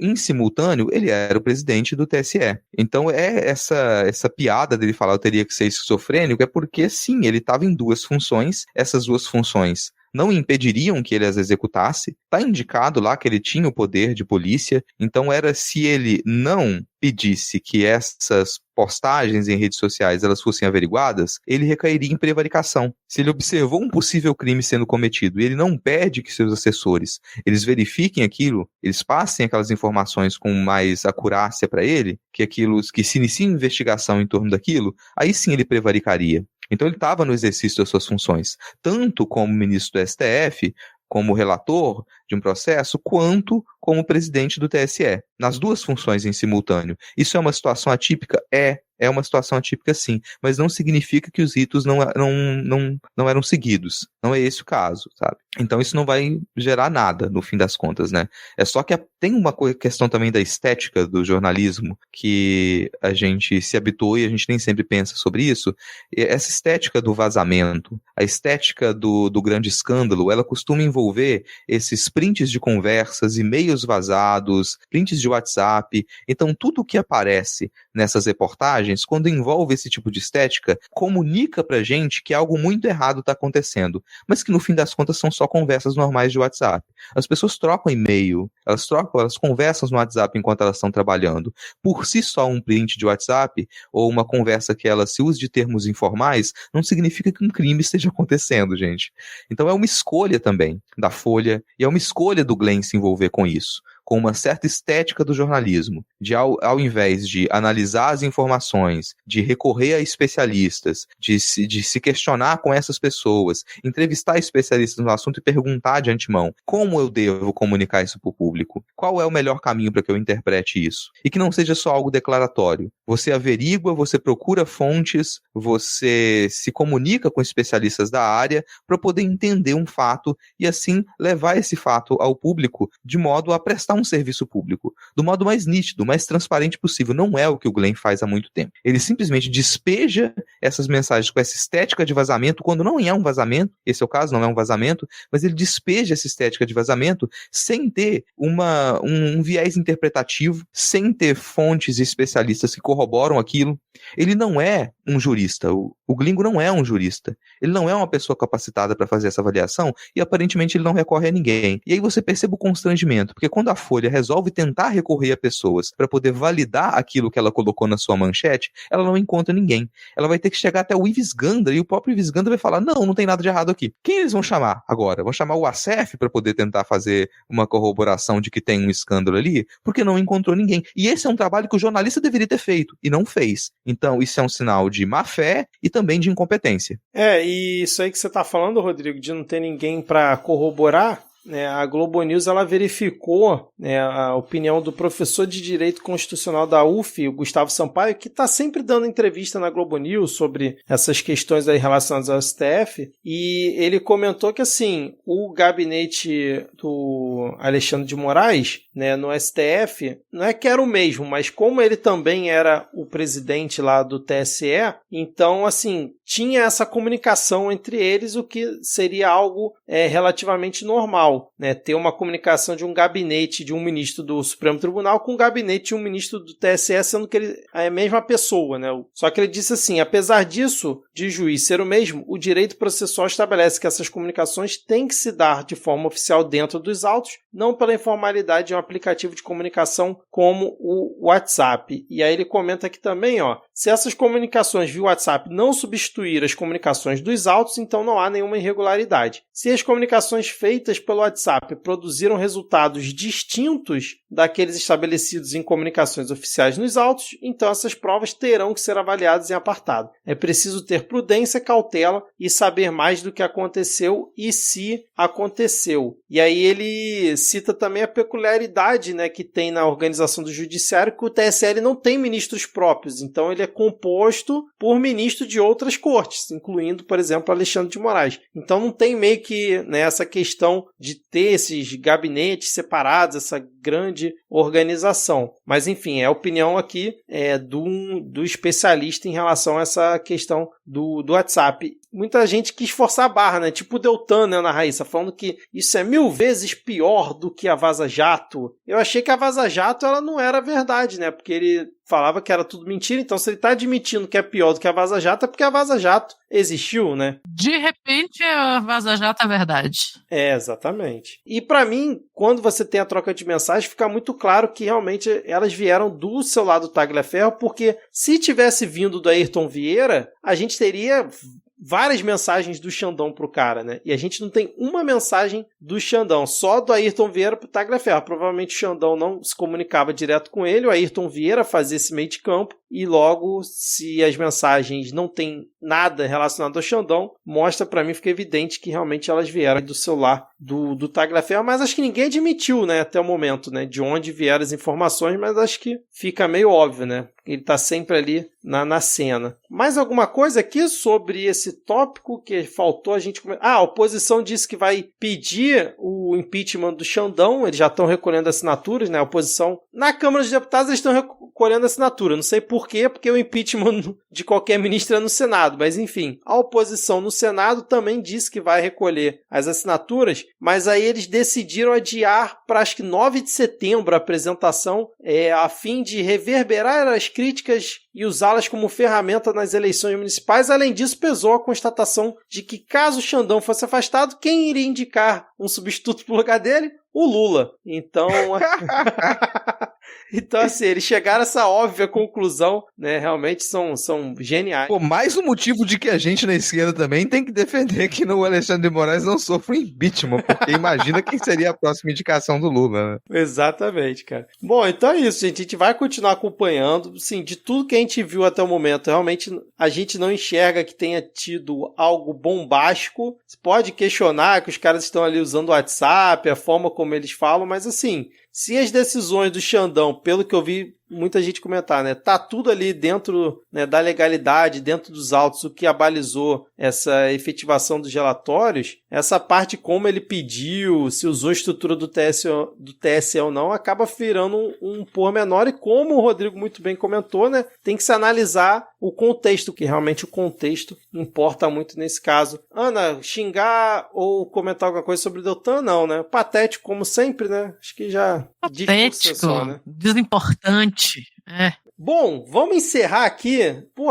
em simultâneo, ele era o presidente do TSE. Então essa piada dele falar eu teria que ser esquizofrênico é porque, sim, ele estava em duas funções, essas duas funções não impediriam que ele as executasse. Está indicado lá que ele tinha o poder de polícia, então era se ele não pedisse que essas postagens em redes sociais elas fossem averiguadas, ele recairia em prevaricação. Se ele observou um possível crime sendo cometido e ele não pede que seus assessores eles verifiquem aquilo, eles passem aquelas informações com mais acurácia para ele, que se inicie investigação em torno daquilo, aí sim ele prevaricaria. Então ele estava no exercício das suas funções, tanto como ministro do STF, como relator de um processo, quanto como presidente do TSE, nas duas funções em simultâneo. Isso é uma situação atípica? É uma situação atípica sim, mas não significa que os ritos não eram seguidos. Não é esse o caso, sabe? Então isso não vai gerar nada, no fim das contas, né? É só que tem uma questão também da estética do jornalismo, que a gente se habituou e a gente nem sempre pensa sobre isso. Essa estética do vazamento, a estética do grande escândalo, ela costuma envolver esses prints de conversas, e-mails vazados, prints de WhatsApp. Então tudo que aparece nessas reportagens, quando envolve esse tipo de estética, comunica pra gente que algo muito errado está acontecendo, mas que no fim das contas são só conversas normais de WhatsApp. As pessoas trocam e-mail, elas conversam no WhatsApp enquanto elas estão trabalhando. Por si só, um print de WhatsApp ou uma conversa que ela se use de termos informais não significa que um crime esteja acontecendo, gente. Então é uma escolha também da Folha e é uma escolha do Glenn se envolver com isso, com uma certa estética do jornalismo, de ao invés de analisar as informações, de recorrer a especialistas, de se questionar com essas pessoas, entrevistar especialistas no assunto e perguntar de antemão como eu devo comunicar isso para o público, qual é o melhor caminho para que eu interprete isso, e que não seja só algo declaratório. Você averigua, você procura fontes, você se comunica com especialistas da área para poder entender um fato e assim levar esse fato ao público de modo a prestar um serviço público, do modo mais nítido, mais transparente possível. Não é o que o Glenn faz há muito tempo. Ele simplesmente despeja essas mensagens com essa estética de vazamento, quando não é um vazamento, esse é o caso, não é um vazamento, mas ele despeja essa estética de vazamento sem ter um viés interpretativo, sem ter fontes e especialistas que corroboram aquilo. Ele não é um jurista, o Glingo não é um jurista, ele não é uma pessoa capacitada para fazer essa avaliação e aparentemente ele não recorre a ninguém. E aí você percebe o constrangimento, porque quando a Folha resolve tentar recorrer a pessoas para poder validar aquilo que ela colocou na sua manchete, ela não encontra ninguém. Ela vai ter que chegar até o Ives Gandra e o próprio Ives Gandra vai falar, não tem nada de errado aqui. Quem eles vão chamar agora? Vão chamar o ACEF para poder tentar fazer uma corroboração de que tem um escândalo ali? Porque não encontrou ninguém. E esse é um trabalho que o jornalista deveria ter feito e não fez. Então isso é um sinal de má fé e também de incompetência. E isso aí que você tá falando, Rodrigo, de não ter ninguém para corroborar, a Globo News ela verificou a opinião do professor de Direito Constitucional da UF, o Gustavo Sampaio, que está sempre dando entrevista na Globo News sobre essas questões aí relacionadas ao STF, e ele comentou que assim, o gabinete do Alexandre de Moraes, no STF, não é que era o mesmo, mas como ele também era o presidente lá do TSE, então assim, tinha essa comunicação entre eles, o que seria algo relativamente normal. Ter uma comunicação de um gabinete de um ministro do Supremo Tribunal com um gabinete de um ministro do TSE, sendo que ele é a mesma pessoa. Só que ele disse assim, apesar disso, de juiz ser o mesmo, o direito processual estabelece que essas comunicações têm que se dar de forma oficial dentro dos autos, não pela informalidade de um aplicativo de comunicação como o WhatsApp. E aí ele comenta aqui também, se essas comunicações via WhatsApp não substituir as comunicações dos autos, então não há nenhuma irregularidade. Se as comunicações feitas pelo WhatsApp produziram resultados distintos daqueles estabelecidos em comunicações oficiais nos autos, então essas provas terão que ser avaliadas em apartado. É preciso ter prudência, cautela e saber mais do que aconteceu e se aconteceu. E aí ele cita também a peculiaridade que tem na organização do judiciário, que o TSE não tem ministros próprios, então ele é composto por ministros de outras cortes, incluindo, por exemplo, Alexandre de Moraes. Então não tem meio que essa questão de ter esses gabinetes separados, essa grande organização. Mas enfim, é a opinião aqui do especialista em relação a essa questão do WhatsApp. Muita gente quis forçar a barra, tipo o Deltan, Ana Raíssa, falando que isso é 1000 vezes pior do que a Vaza Jato. Eu achei que a Vaza Jato ela não era verdade, porque ele falava que era tudo mentira, então se ele está admitindo que é pior do que a Vaza Jato, é porque a Vaza Jato existiu, De repente, a Vaza Jato é verdade. Exatamente. E para mim, quando você tem a troca de mensagens, fica muito claro que realmente elas vieram do seu lado Tagliaferro, porque se tivesse vindo do Ayrton Vieira, a gente teria várias mensagens do Xandão pro cara, E a gente não tem uma mensagem do Xandão, só do Ayrton Vieira pro Tagliaferro. Provavelmente o Xandão não se comunicava direto com ele, o Ayrton Vieira fazia esse meio de campo, e logo, se as mensagens não tem nada relacionado ao Xandão, mostra pra mim, fica evidente que realmente elas vieram do celular do Tagliaferro, mas acho que ninguém admitiu, até o momento, de onde vieram as informações, mas acho que fica meio óbvio, Ele tá sempre ali na cena. Mais alguma coisa aqui sobre esse tópico que faltou a gente... a oposição disse que vai pedir o impeachment do Xandão, eles já estão recolhendo assinaturas, A oposição... Na Câmara dos Deputados eles estão recolhendo assinatura, não sei por quê, porque o impeachment de qualquer ministro é no Senado, mas enfim. A oposição no Senado também disse que vai recolher as assinaturas, mas aí eles decidiram adiar para acho que 9 de setembro a apresentação, a fim de reverberar as críticas e usá-las como ferramenta nas eleições municipais. Além disso, pesou a constatação de que caso o Xandão fosse afastado, quem iria indicar um substituto para o lugar dele? O Lula. Então, assim, eles chegaram a essa óbvia conclusão, realmente são geniais. Mais um motivo de que a gente na esquerda também tem que defender que o Alexandre de Moraes não sofra um impeachment, porque imagina quem seria a próxima indicação do Lula, Exatamente, cara. Bom, então é isso, gente. A gente vai continuar acompanhando. Sim, de tudo que a gente viu até o momento, realmente a gente não enxerga que tenha tido algo bombástico. Você pode questionar que os caras estão ali usando o WhatsApp, a forma como eles falam, mas assim, se as decisões do Xandão, pelo que eu vi, muita gente comentar, né? Tá tudo ali dentro, né, da legalidade, dentro dos autos, o que abalizou essa efetivação dos relatórios, essa parte como ele pediu, se usou a estrutura do TSE ou não, acaba virando um pormenor, e como o Rodrigo muito bem comentou, né, tem que se analisar o contexto, que realmente o contexto importa muito nesse caso. Ana, xingar ou comentar alguma coisa sobre o Deltan, não, né? Patético, como sempre, né? Acho que já... Patético, só, né? Desimportante, Bom, vamos encerrar aqui,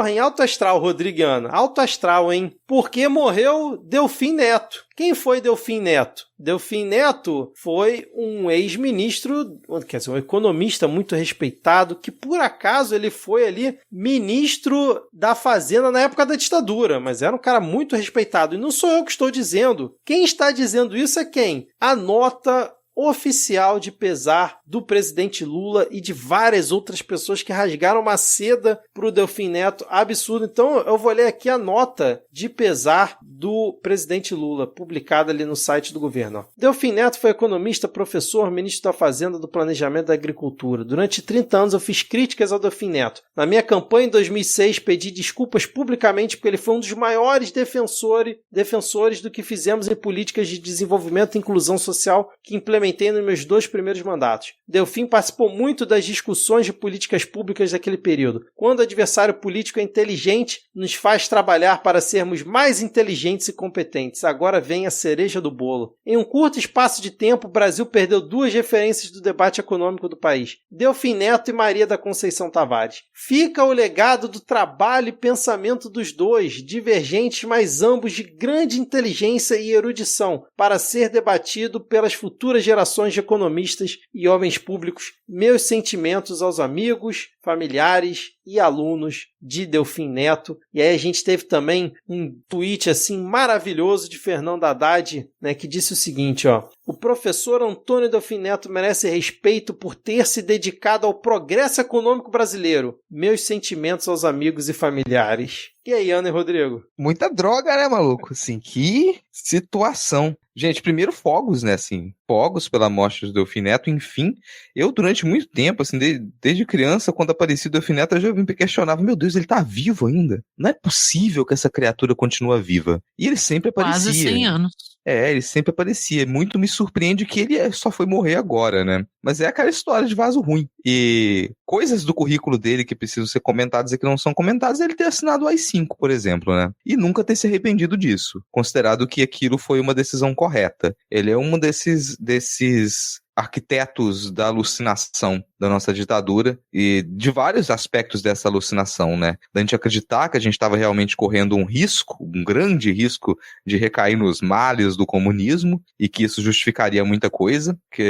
em alto astral, Rodrigo e Ana. Alto astral, hein? Porque morreu Delfim Neto. Quem foi Delfim Neto? Delfim Neto foi um ex-ministro, quer dizer, um economista muito respeitado, que por acaso ele foi ali ministro da Fazenda na época da ditadura, mas era um cara muito respeitado. E não sou eu que estou dizendo. Quem está dizendo isso é quem? A nota oficial de pesar do presidente Lula e de várias outras pessoas que rasgaram uma seda pro Delfim Neto. Absurdo. Então eu vou ler aqui a nota de pesar do presidente Lula, publicada ali no site do governo. Delfim Neto foi economista, professor, ministro da Fazenda, do Planejamento e da Agricultura. Durante 30 anos eu fiz críticas ao Delfim Neto. Na minha campanha em 2006 pedi desculpas publicamente porque ele foi um dos maiores defensores do que fizemos em políticas de desenvolvimento e inclusão social que implementei nos meus 2 primeiros mandatos. Delfim participou muito das discussões de políticas públicas daquele período. Quando o adversário político é inteligente, nos faz trabalhar para sermos mais inteligentes e competentes. Agora vem a cereja do bolo. Em um curto espaço de tempo, o Brasil perdeu 2 referências do debate econômico do país: Delfim Neto e Maria da Conceição Tavares. Fica o legado do trabalho e pensamento dos dois, divergentes, mas ambos de grande inteligência e erudição, para ser debatido pelas futuras gerações de economistas e homens públicos. Meus sentimentos aos amigos, familiares e alunos de Delfim Neto. E aí a gente teve também um tweet assim maravilhoso de Fernando Haddad, né, que disse o seguinte, ó: o professor Antônio Delfim Neto merece respeito por ter se dedicado ao progresso econômico brasileiro. Meus sentimentos aos amigos e familiares. E aí, Ana e Rodrigo? Muita droga, né, maluco? Assim, que situação. Gente, primeiro fogos, né, assim, fogos pela morte do Delfim Neto, enfim. Eu, durante muito tempo, assim, desde criança, quando aparecia o Delfim Neto, eu já me questionava, meu Deus, ele tá vivo ainda? Não é possível que essa criatura continue viva. E ele sempre aparecia. Quase 100 anos. Ele sempre aparecia. Muito me surpreende que ele só foi morrer agora, né? Mas é aquela história de vaso ruim. E coisas do currículo dele que precisam ser comentadas e que não são comentadas, ele ter assinado o AI-5, por exemplo, né? E nunca ter se arrependido disso, considerado que aquilo foi uma decisão correta. Ele é um desses arquitetos da alucinação da nossa ditadura e de vários aspectos dessa alucinação, né? Da gente acreditar que a gente estava realmente correndo um risco, um grande risco de recair nos males do comunismo e que isso justificaria muita coisa, que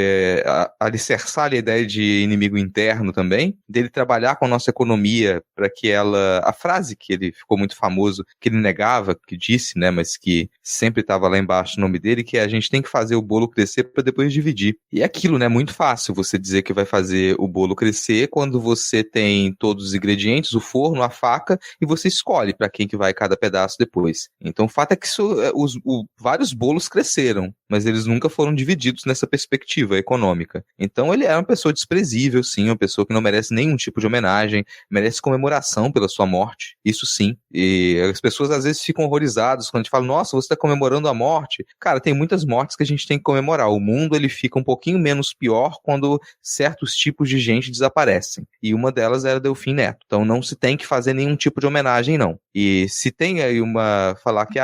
é alicerçar a ideia de inimigo interno também, dele trabalhar com a nossa economia para que ela... A frase que ele ficou muito famoso, que ele negava, que disse, né? Mas que sempre estava lá embaixo o nome dele, que é: a gente tem que fazer o bolo crescer para depois dividir. E aquilo, né? Muito fácil você dizer que vai fazer o bolo crescer quando você tem todos os ingredientes, o forno, a faca, e você escolhe para quem que vai cada pedaço depois. Então o fato é que vários bolos cresceram, mas eles nunca foram divididos nessa perspectiva econômica. Então ele é uma pessoa desprezível, sim, uma pessoa que não merece nenhum tipo de homenagem, merece comemoração pela sua morte, isso sim. E as pessoas às vezes ficam horrorizadas quando a gente fala: nossa, você está comemorando a morte. Cara, tem muitas mortes que a gente tem que comemorar. O mundo, ele fica um pouquinho menos pior quando certos tipos de gente desaparecem. E uma delas era Delfim Neto. Então não se tem que fazer nenhum tipo de homenagem, não. E se tem aí falar que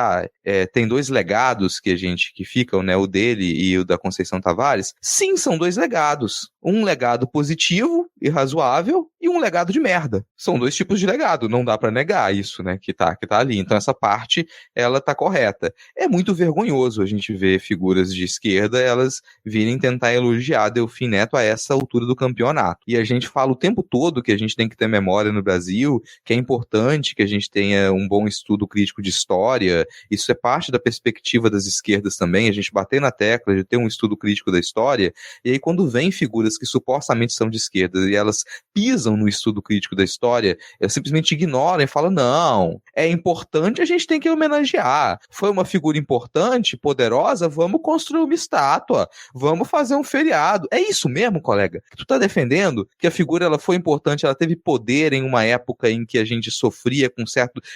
tem 2 legados que ficam, né? O dele e o da Conceição Tavares. Sim, são 2 legados. Um legado positivo e razoável e um legado de merda. São 2 tipos de legado, não dá pra negar isso, né, que tá ali. Então essa parte, ela tá correta. É muito vergonhoso a gente ver figuras de esquerda, elas virem tentar elogiar Delfim Neto a essa altura do campeonato. E a gente fala o tempo todo que a gente tem que ter memória no Brasil, que é importante que a gente tenha um bom estudo crítico de história. Isso é parte da perspectiva das esquerdas também, a gente bater na tecla de ter um estudo crítico da história. E aí quando vem figuras figuras que supostamente são de esquerda e elas pisam no estudo crítico da história, elas simplesmente ignoram e falam, não, é importante, a gente tem que homenagear. Foi uma figura importante, poderosa, vamos construir uma estátua, vamos fazer um feriado. É isso mesmo, colega? Tu tá defendendo que a figura ela foi importante, ela teve poder em uma época em que a gente sofria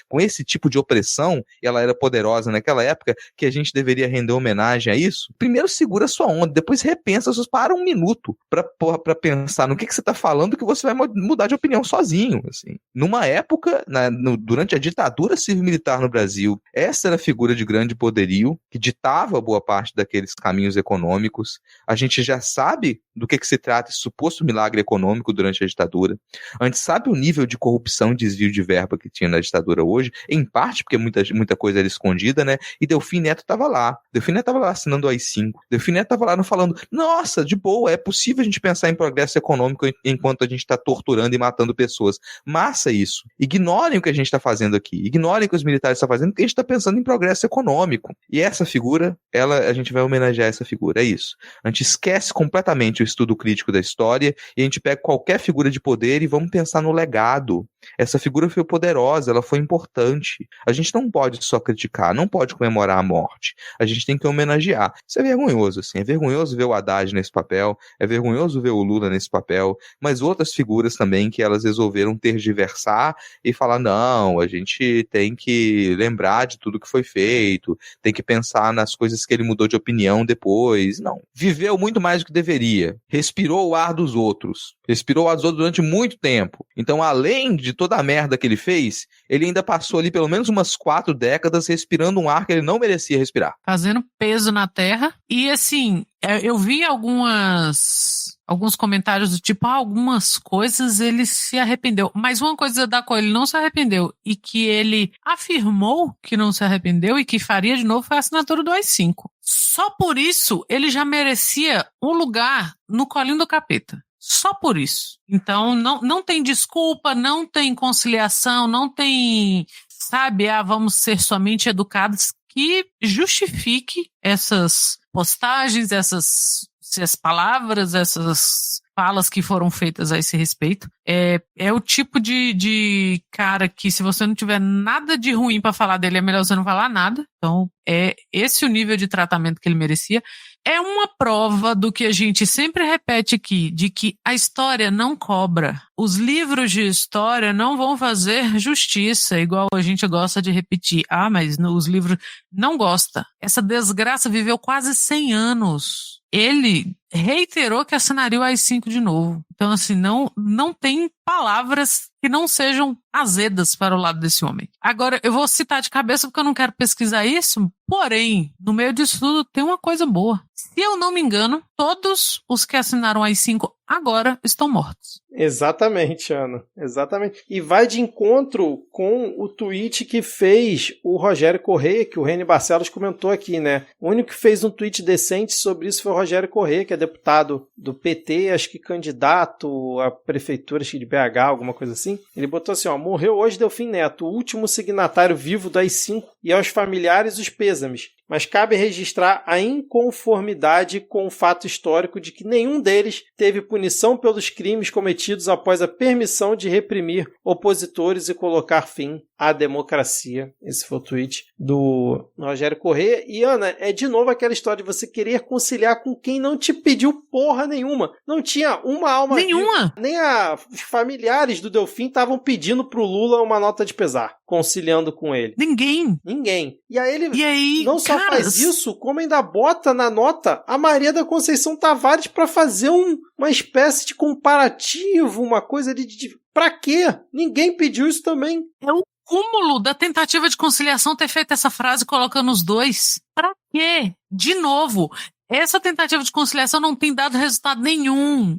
com esse tipo de opressão, e ela era poderosa naquela época, que a gente deveria render homenagem a isso? Primeiro segura sua onda, depois repensa, só para um minuto pra pensar no que você tá falando, que você vai mudar de opinião sozinho, assim. Numa época, durante a ditadura civil-militar no Brasil, essa era a figura de grande poderio, que ditava boa parte daqueles caminhos econômicos. A gente já sabe do que se trata esse suposto milagre econômico durante a ditadura. A gente sabe o nível de corrupção e desvio de verba que tinha na ditadura hoje, em parte porque muita coisa era escondida, né? E Delfim Neto estava lá. Delfim Neto estava lá assinando o AI-5. Delfim Neto estava lá falando, nossa, de boa, é possível a gente pensar em progresso econômico enquanto a gente está torturando e matando pessoas. Massa isso. Ignorem o que a gente está fazendo aqui. Ignorem o que os militares estão fazendo, porque a gente está pensando em progresso econômico. E essa figura, a gente vai homenagear essa figura, é isso. A gente esquece completamente o estudo crítico da história e a gente pega qualquer figura de poder e vamos pensar no legado. Essa figura foi poderosa, ela foi importante. A gente não pode só criticar, não pode comemorar a morte. A gente tem que homenagear. Isso é vergonhoso, assim. É vergonhoso ver o Haddad nesse papel, é vergonhoso ver o Lula nesse papel, mas outras figuras também que elas resolveram tergiversar e falar, não, a gente tem que lembrar de tudo que foi feito, tem que pensar nas coisas que ele mudou de opinião depois. Não. Viveu muito mais do que deveria. Respirou o ar dos outros. Respirou o ar dos outros durante muito tempo. Então, além de toda a merda que ele fez, ele ainda passou ali pelo menos umas 4 décadas respirando um ar que ele não merecia respirar. Fazendo peso na terra. E assim, eu vi alguns comentários do tipo, algumas coisas ele se arrependeu. Mas uma coisa da qual ele não se arrependeu e que ele afirmou que não se arrependeu e que faria de novo foi a assinatura do AI-5. Só por isso ele já merecia um lugar no colinho do capeta. Só por isso. Então, não tem desculpa, não tem conciliação, não tem, sabe, vamos ser somente educados, que justifique essas postagens, essas palavras, essas falas que foram feitas a esse respeito. É o tipo de cara que, se você não tiver nada de ruim pra falar dele, é melhor você não falar nada. Então, é esse o nível de tratamento que ele merecia. É uma prova do que a gente sempre repete aqui, de que a história não cobra. Os livros de história não vão fazer justiça, igual a gente gosta de repetir. Mas os livros não gosta. Essa desgraça viveu quase 100 anos. Ele reiterou que assinaria o AI-5 de novo. Então, assim, não tem palavras que não sejam azedas para o lado desse homem. Agora, eu vou citar de cabeça porque eu não quero pesquisar isso, porém, no meio disso tudo tem uma coisa boa. Se eu não me engano, todos os que assinaram o AI-5 agora estão mortos. Exatamente, Ana. Exatamente. E vai de encontro com o tweet que fez o Rogério Corrêa, que o Reni Barcelos comentou aqui, né? O único que fez um tweet decente sobre isso foi o Rogério Corrêa, que é deputado do PT, acho que candidato à prefeitura de BH, alguma coisa assim. Ele botou assim, morreu hoje Delfim Neto, o último signatário vivo do AI-5, e aos familiares os pêsames. Mas cabe registrar a inconformidade com o fato histórico de que nenhum deles teve punição pelos crimes cometidos após a permissão de reprimir opositores e colocar fim à democracia. Esse foi o tweet do Rogério Corrêa. E, Ana, é de novo aquela história de você querer conciliar com quem não te pediu porra nenhuma. Não tinha uma alma nenhuma. Nem os familiares do Delfim estavam pedindo pro Lula uma nota de pesar, conciliando com ele. Ninguém. E aí ele não só faz isso, como ainda bota na nota a Maria da Conceição Tavares para fazer uma espécie de comparativo, uma coisa de pra quê? Ninguém pediu isso também. É o cúmulo da tentativa de conciliação ter feito essa frase colocando os dois. Pra quê? De novo, essa tentativa de conciliação não tem dado resultado nenhum.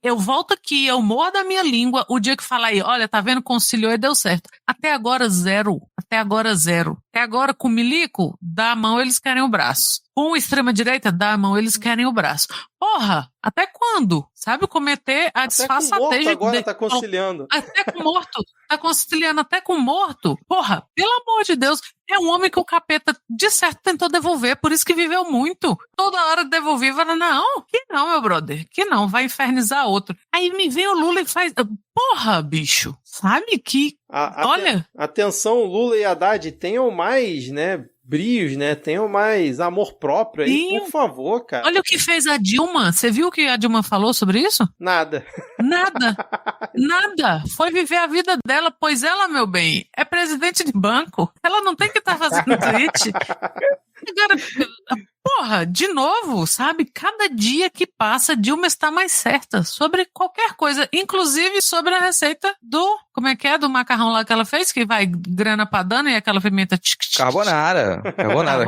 Eu volto aqui, eu morro da minha língua o dia que falar aí, olha, tá vendo, conciliou e deu certo. Até agora, zero. Aí agora, com o milico, dá a mão, eles querem o braço. Com a extrema-direita, dá a mão, eles querem o braço. Porra, até quando? Sabe, cometer a disfarçatez... Até com morto agora tá conciliando. Até com morto. Tá conciliando até com morto. Porra, pelo amor de Deus, é um homem que o capeta, de certo, tentou devolver, por isso que viveu muito. Toda hora devolvia, fala, não, que não, meu brother, que não, vai infernizar outro. Aí me vem o Lula e faz... Porra, bicho, sabe que... Olha... Atenção, Lula e Haddad tenham mais, né... brios, né? Tenham mais amor próprio aí, Sim. por favor, cara. Olha o que fez a Dilma. Você viu o que a Dilma falou sobre isso? Nada. Nada. Foi viver a vida dela, pois ela, meu bem, é presidente de banco. Ela não tem que estar fazendo tweet. Agora, porra, de novo, sabe? Cada dia que passa, Dilma está mais certa sobre qualquer coisa, inclusive sobre a receita do, como é que é, do macarrão lá que ela fez, que vai grana padana e aquela pimenta... Carbonara,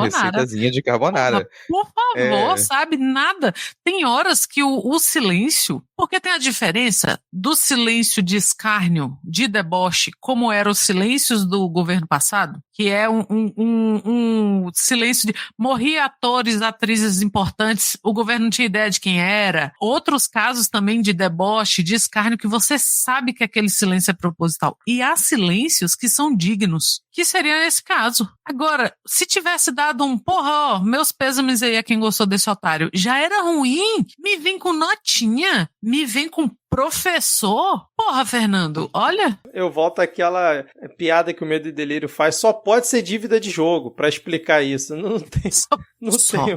receitazinha de carbonara. Por favor, sabe? Nada. Tem horas que o silêncio, porque tem a diferença do silêncio de escárnio, de deboche, como eram os silêncios do governo passado, que é um silêncio de morria atores, atrizes importantes, o governo não tinha ideia de quem era. Outros casos também de deboche, de escárnio, que você sabe que aquele silêncio é proposital. E há silêncios que são dignos, que seria esse caso. Agora, se tivesse dado porra, ó, meus pêsames aí a quem gostou desse otário, já era ruim, me vem com notinha, me vem com professor? Porra, Fernando, olha. Eu volto àquela piada que o Medo e Delírio faz, só pode ser dívida de jogo, pra explicar isso. Não tem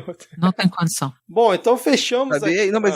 outra. Não tem condição. Bom, então fechamos aqui. Não, mas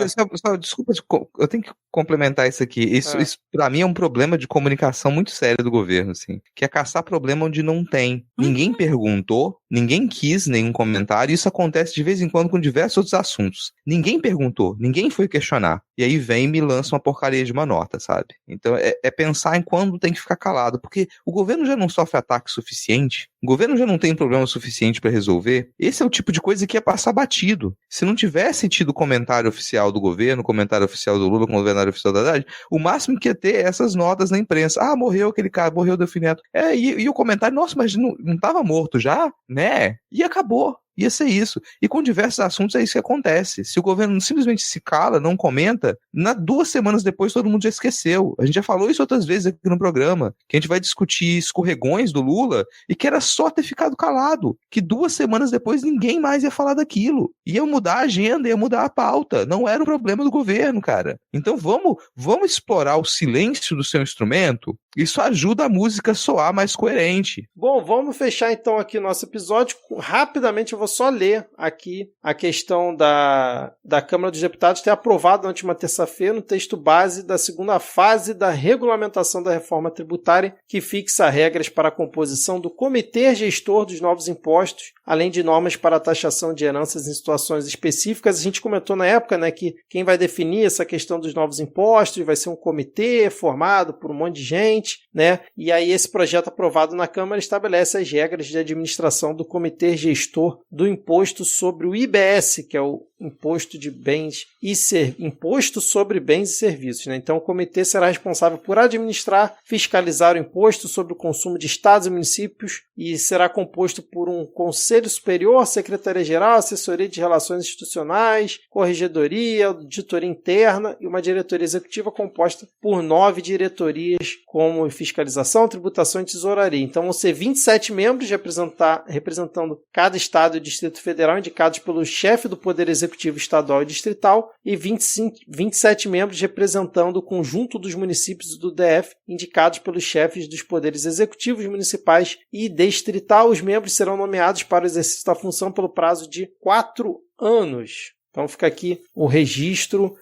desculpa, eu tenho que complementar isso aqui. Isso pra mim é um problema de comunicação muito sério do governo, assim, que é caçar problema onde não tem. Ninguém perguntou, ninguém quis nenhum comentário, isso acontece de vez em quando com diversos outros assuntos. Ninguém perguntou, ninguém foi questionar. E aí vem e me lança uma porcaria de uma nota, sabe? Então é pensar em quando tem que ficar calado, porque o governo já não sofre ataque suficiente, o governo já não tem problema suficiente para resolver. Esse é o tipo de coisa que ia passar batido. Se não tivesse tido comentário oficial do governo, comentário oficial do Lula, comentário oficial da Haddad, o máximo que ia ter é essas notas na imprensa. Ah, morreu aquele cara, morreu o Delfim Neto. E o comentário, nossa, mas não tava morto já? Né? E acabou. Ia ser isso. E com diversos assuntos é isso que acontece. Se o governo simplesmente se cala, não comenta, 2 semanas depois todo mundo já esqueceu. A gente já falou isso outras vezes aqui no programa, que a gente vai discutir escorregões do Lula e que era só ter ficado calado, que 2 semanas depois ninguém mais ia falar daquilo. Ia mudar a agenda, ia mudar a pauta. Não era um problema do governo, cara. Então vamos explorar o silêncio do seu instrumento. Isso ajuda a música a soar mais coerente. Bom, vamos fechar então aqui o nosso episódio. Rapidamente eu vou só ler aqui a questão da Câmara dos Deputados ter aprovado na última terça-feira no texto base da segunda fase da regulamentação da reforma tributária, que fixa regras para a composição do comitê gestor dos novos impostos, além de normas para a taxação de heranças em situações específicas. A gente comentou na época, né, que quem vai definir essa questão dos novos impostos vai ser um comitê formado por um monte de gente, né? E aí esse projeto aprovado na Câmara estabelece as regras de administração do comitê gestor do imposto sobre o IBS, que é o Imposto de Bens e Imposto sobre Bens e Serviços, né? Então o comitê será responsável por administrar, fiscalizar o imposto sobre o consumo de estados e municípios e será composto por um Conselho Superior, Secretaria-Geral, Assessoria de Relações Institucionais, Corregedoria, Auditoria Interna e uma diretoria executiva composta por 9 diretorias como fiscalização, tributação e tesouraria. Então vão ser 27 membros representando cada estado e Distrito Federal, indicados pelo chefe do Poder Executivo Estadual e Distrital, e 27 membros representando o conjunto dos municípios do DF, indicados pelos chefes dos poderes executivos municipais e distrital. Os membros serão nomeados para o exercício da função pelo prazo de 4 anos. Então fica aqui o registro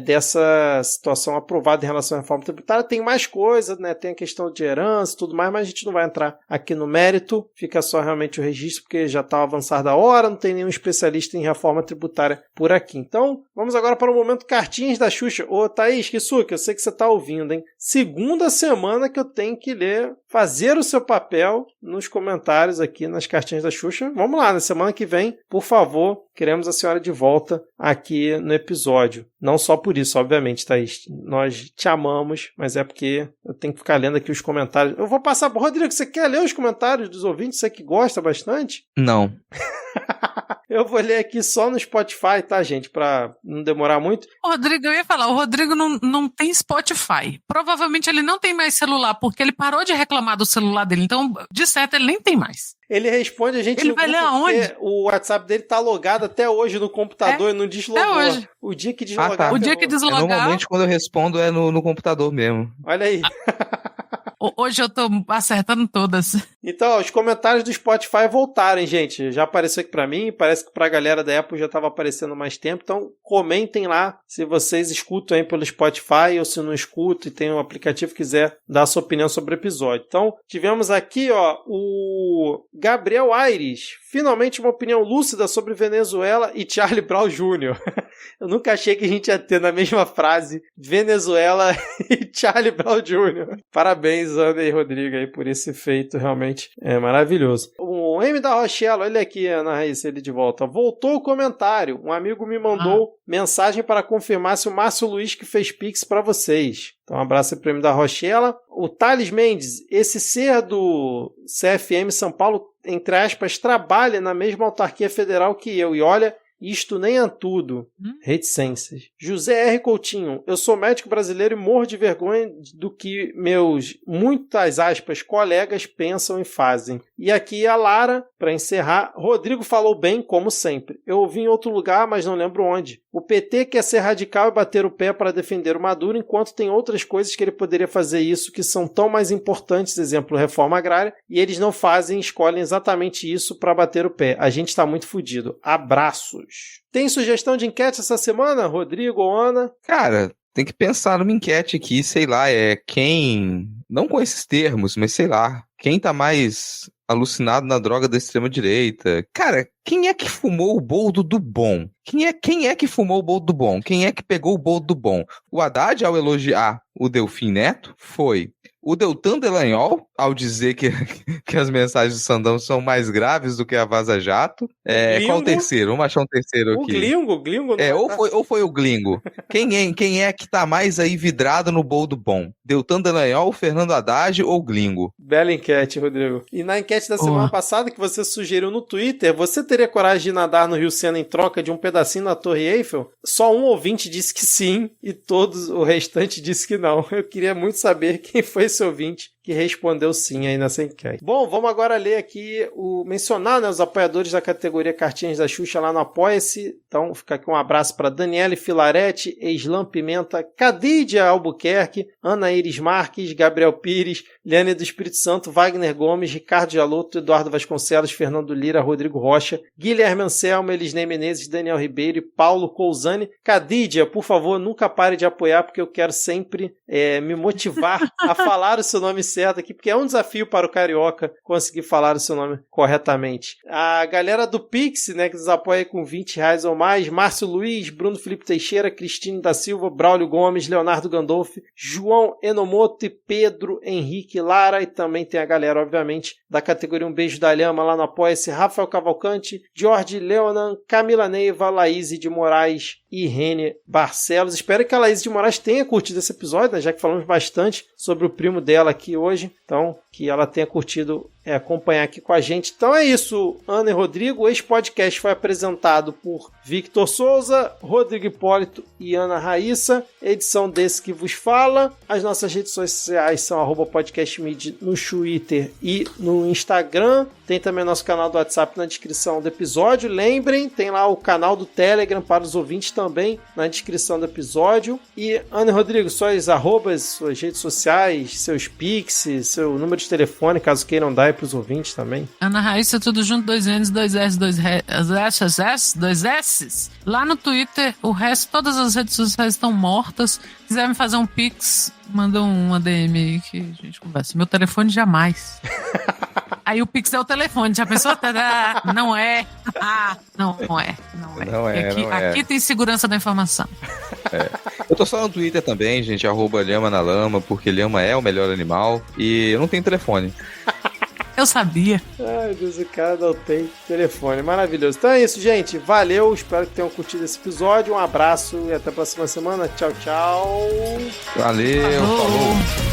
dessa situação aprovada em relação à reforma tributária. Tem mais coisa, né? Tem a questão de herança e tudo mais, mas a gente não vai entrar aqui no mérito. Fica só realmente o registro, porque já está avançada a hora, não tem nenhum especialista em reforma tributária por aqui. Então, vamos agora para o momento cartinhas da Xuxa. Ô, Thaís Kisuke, eu sei que você está ouvindo, hein? Segunda semana que eu tenho que ler, fazer o seu papel nos comentários aqui nas cartinhas da Xuxa. Vamos lá, na semana que vem, por favor, queremos a senhora de volta aqui no episódio. Não só por isso, obviamente, Thaís. Nós te amamos, mas é porque eu tenho que ficar lendo aqui os comentários. Eu vou passar... Rodrigo, você quer ler os comentários dos ouvintes? Você que gosta bastante? Não. Eu vou ler aqui só no Spotify, tá, gente? Pra não demorar muito. Rodrigo, eu ia falar, o Rodrigo não tem Spotify. Provavelmente ele não tem mais celular, porque ele parou de reclamar do celular dele. Então, de certo, ele nem tem mais. Ele responde a gente ele vai ler aonde? O WhatsApp dele tá logado até hoje no computador e não deslogou. Até hoje. O dia que deslogar... tá. O dia que deslogar... Normalmente, quando eu respondo, é no computador mesmo. Olha aí. Hoje eu tô acertando todas. Então, os comentários do Spotify voltaram, gente. Já apareceu aqui pra mim, parece que pra galera da Apple já tava aparecendo há mais tempo. Então, comentem lá se vocês escutam aí pelo Spotify ou se não escutam e tem um aplicativo que quiser dar a sua opinião sobre o episódio. Então, tivemos aqui, ó, o Gabriel Aires. Finalmente uma opinião lúcida sobre Venezuela e Charlie Brown Jr. Eu nunca achei que a gente ia ter na mesma frase Venezuela e Charlie Brown Jr. Parabéns, Ana e Rodrigo, aí, por esse feito realmente maravilhoso. O M da Rochelle, olha aqui, Ana Raíssa, ele de volta. Voltou o comentário. Um amigo me mandou mensagem para confirmar se o Márcio Luiz que fez Pix para vocês. Então, um abraço para o M da Rochelle. O Thales Mendes, esse ser do CFM São Paulo, entre aspas, trabalha na mesma autarquia federal que eu. E olha, isto nem é tudo. Reticências. José R. Coutinho, eu sou médico brasileiro e morro de vergonha do que meus, muitas aspas, colegas pensam e fazem. E aqui a Lara, para encerrar, Rodrigo falou bem, como sempre. Eu ouvi em outro lugar, mas não lembro onde. O PT quer ser radical e bater o pé para defender o Maduro, enquanto tem outras coisas que ele poderia fazer isso que são tão mais importantes, exemplo, reforma agrária, e eles não fazem, escolhem exatamente isso para bater o pé. A gente está muito fodido. Abraços. Tem sugestão de enquete essa semana, Rodrigo ou Ana? Cara, tem que pensar numa enquete aqui, sei lá, quem... Não com esses termos, mas sei lá, quem tá mais alucinado na droga da extrema-direita? Cara, quem é que fumou o boldo do bom? Quem é que fumou o boldo do bom? Quem é que pegou o boldo do bom? O Haddad, ao elogiar o Delfim Neto, foi... O Deltan Dallagnol, ao dizer que as mensagens do Sandão são mais graves do que a Vaza Jato. Qual o terceiro? Vamos achar um terceiro aqui. O Glingo. Ou foi o Glingo. Quem é que tá mais aí vidrado no boldo bom? Deltan Dallagnol, Fernando Haddad ou Glingo? Bela enquete, Rodrigo. E na enquete da semana passada que você sugeriu no Twitter, você teria coragem de nadar no Rio Sena em troca de um pedacinho da Torre Eiffel? Só um ouvinte disse que sim e o restante disse que não. Eu queria muito saber quem foi esse ouvinte que respondeu sim aí nessa enquete. Bom, vamos agora ler aqui mencionar, os apoiadores da categoria Cartinhas da Xuxa lá no Apoia-se. Então fica aqui um abraço para Daniele Filarete, Eslam Pimenta, Cadidia Albuquerque, Ana Iris Marques, Gabriel Pires, Liane do Espírito Santo, Wagner Gomes, Ricardo Jaloto, Eduardo Vasconcelos, Fernando Lira, Rodrigo Rocha, Guilherme Anselmo, Elisnei Menezes, Daniel Ribeiro e Paulo Cousani. Cadidia, por favor, nunca pare de apoiar, porque eu quero sempre me motivar a falar o seu nome certo aqui, porque é um desafio para o carioca conseguir falar o seu nome corretamente. A galera do Pix, né, que nos apoia com R$20 ou mais, Márcio Luiz, Bruno Felipe Teixeira, Cristine da Silva, Braulio Gomes, Leonardo Gandolfi, João Enomoto e Pedro Henrique Lara, e também tem a galera, obviamente, da categoria Um Beijo da Lhama lá no Apoia-se, Rafael Cavalcante, Jorge Leonan, Camila Neiva, Laís de Moraes e Rene Barcelos. Espero que a Laís de Moraes tenha curtido esse episódio, né, já que falamos bastante sobre o primo dela aqui hoje, então que ela tenha curtido acompanhar aqui com a gente. Então é isso, Ana e Rodrigo. Este podcast foi apresentado por Victor Souza, Rodrigo Hipólito e Ana Raíssa. Edição desse que vos fala. As nossas redes sociais são @podcastmid no Twitter e no Instagram. Tem também nosso canal do WhatsApp na descrição do episódio. Lembrem, tem lá o canal do Telegram para os ouvintes também na descrição do episódio. E Ana e Rodrigo, suas arrobas, suas redes sociais, seus Pix, seu número de telefone, caso queiram dar para os ouvintes também. Ana Raíssa, tudo junto, 2 N's, 2 S, 2 S. Lá no Twitter, o resto, todas as redes sociais estão mortas. Se quiser me fazer um Pix, manda uma DM aí que a gente conversa. Meu telefone jamais. Aí o Pix é o telefone, já pensou? Não é. Não é. Aqui tem segurança da informação. Eu tô só no Twitter também, gente, @Lhama na Lama, porque Lhama é o melhor animal. E eu não tenho telefone. Eu sabia. Ai, Deus, o cara não tem telefone. Maravilhoso. Então é isso, gente. Valeu. Espero que tenham curtido esse episódio. Um abraço e até a próxima semana. Tchau, tchau. Valeu, falou.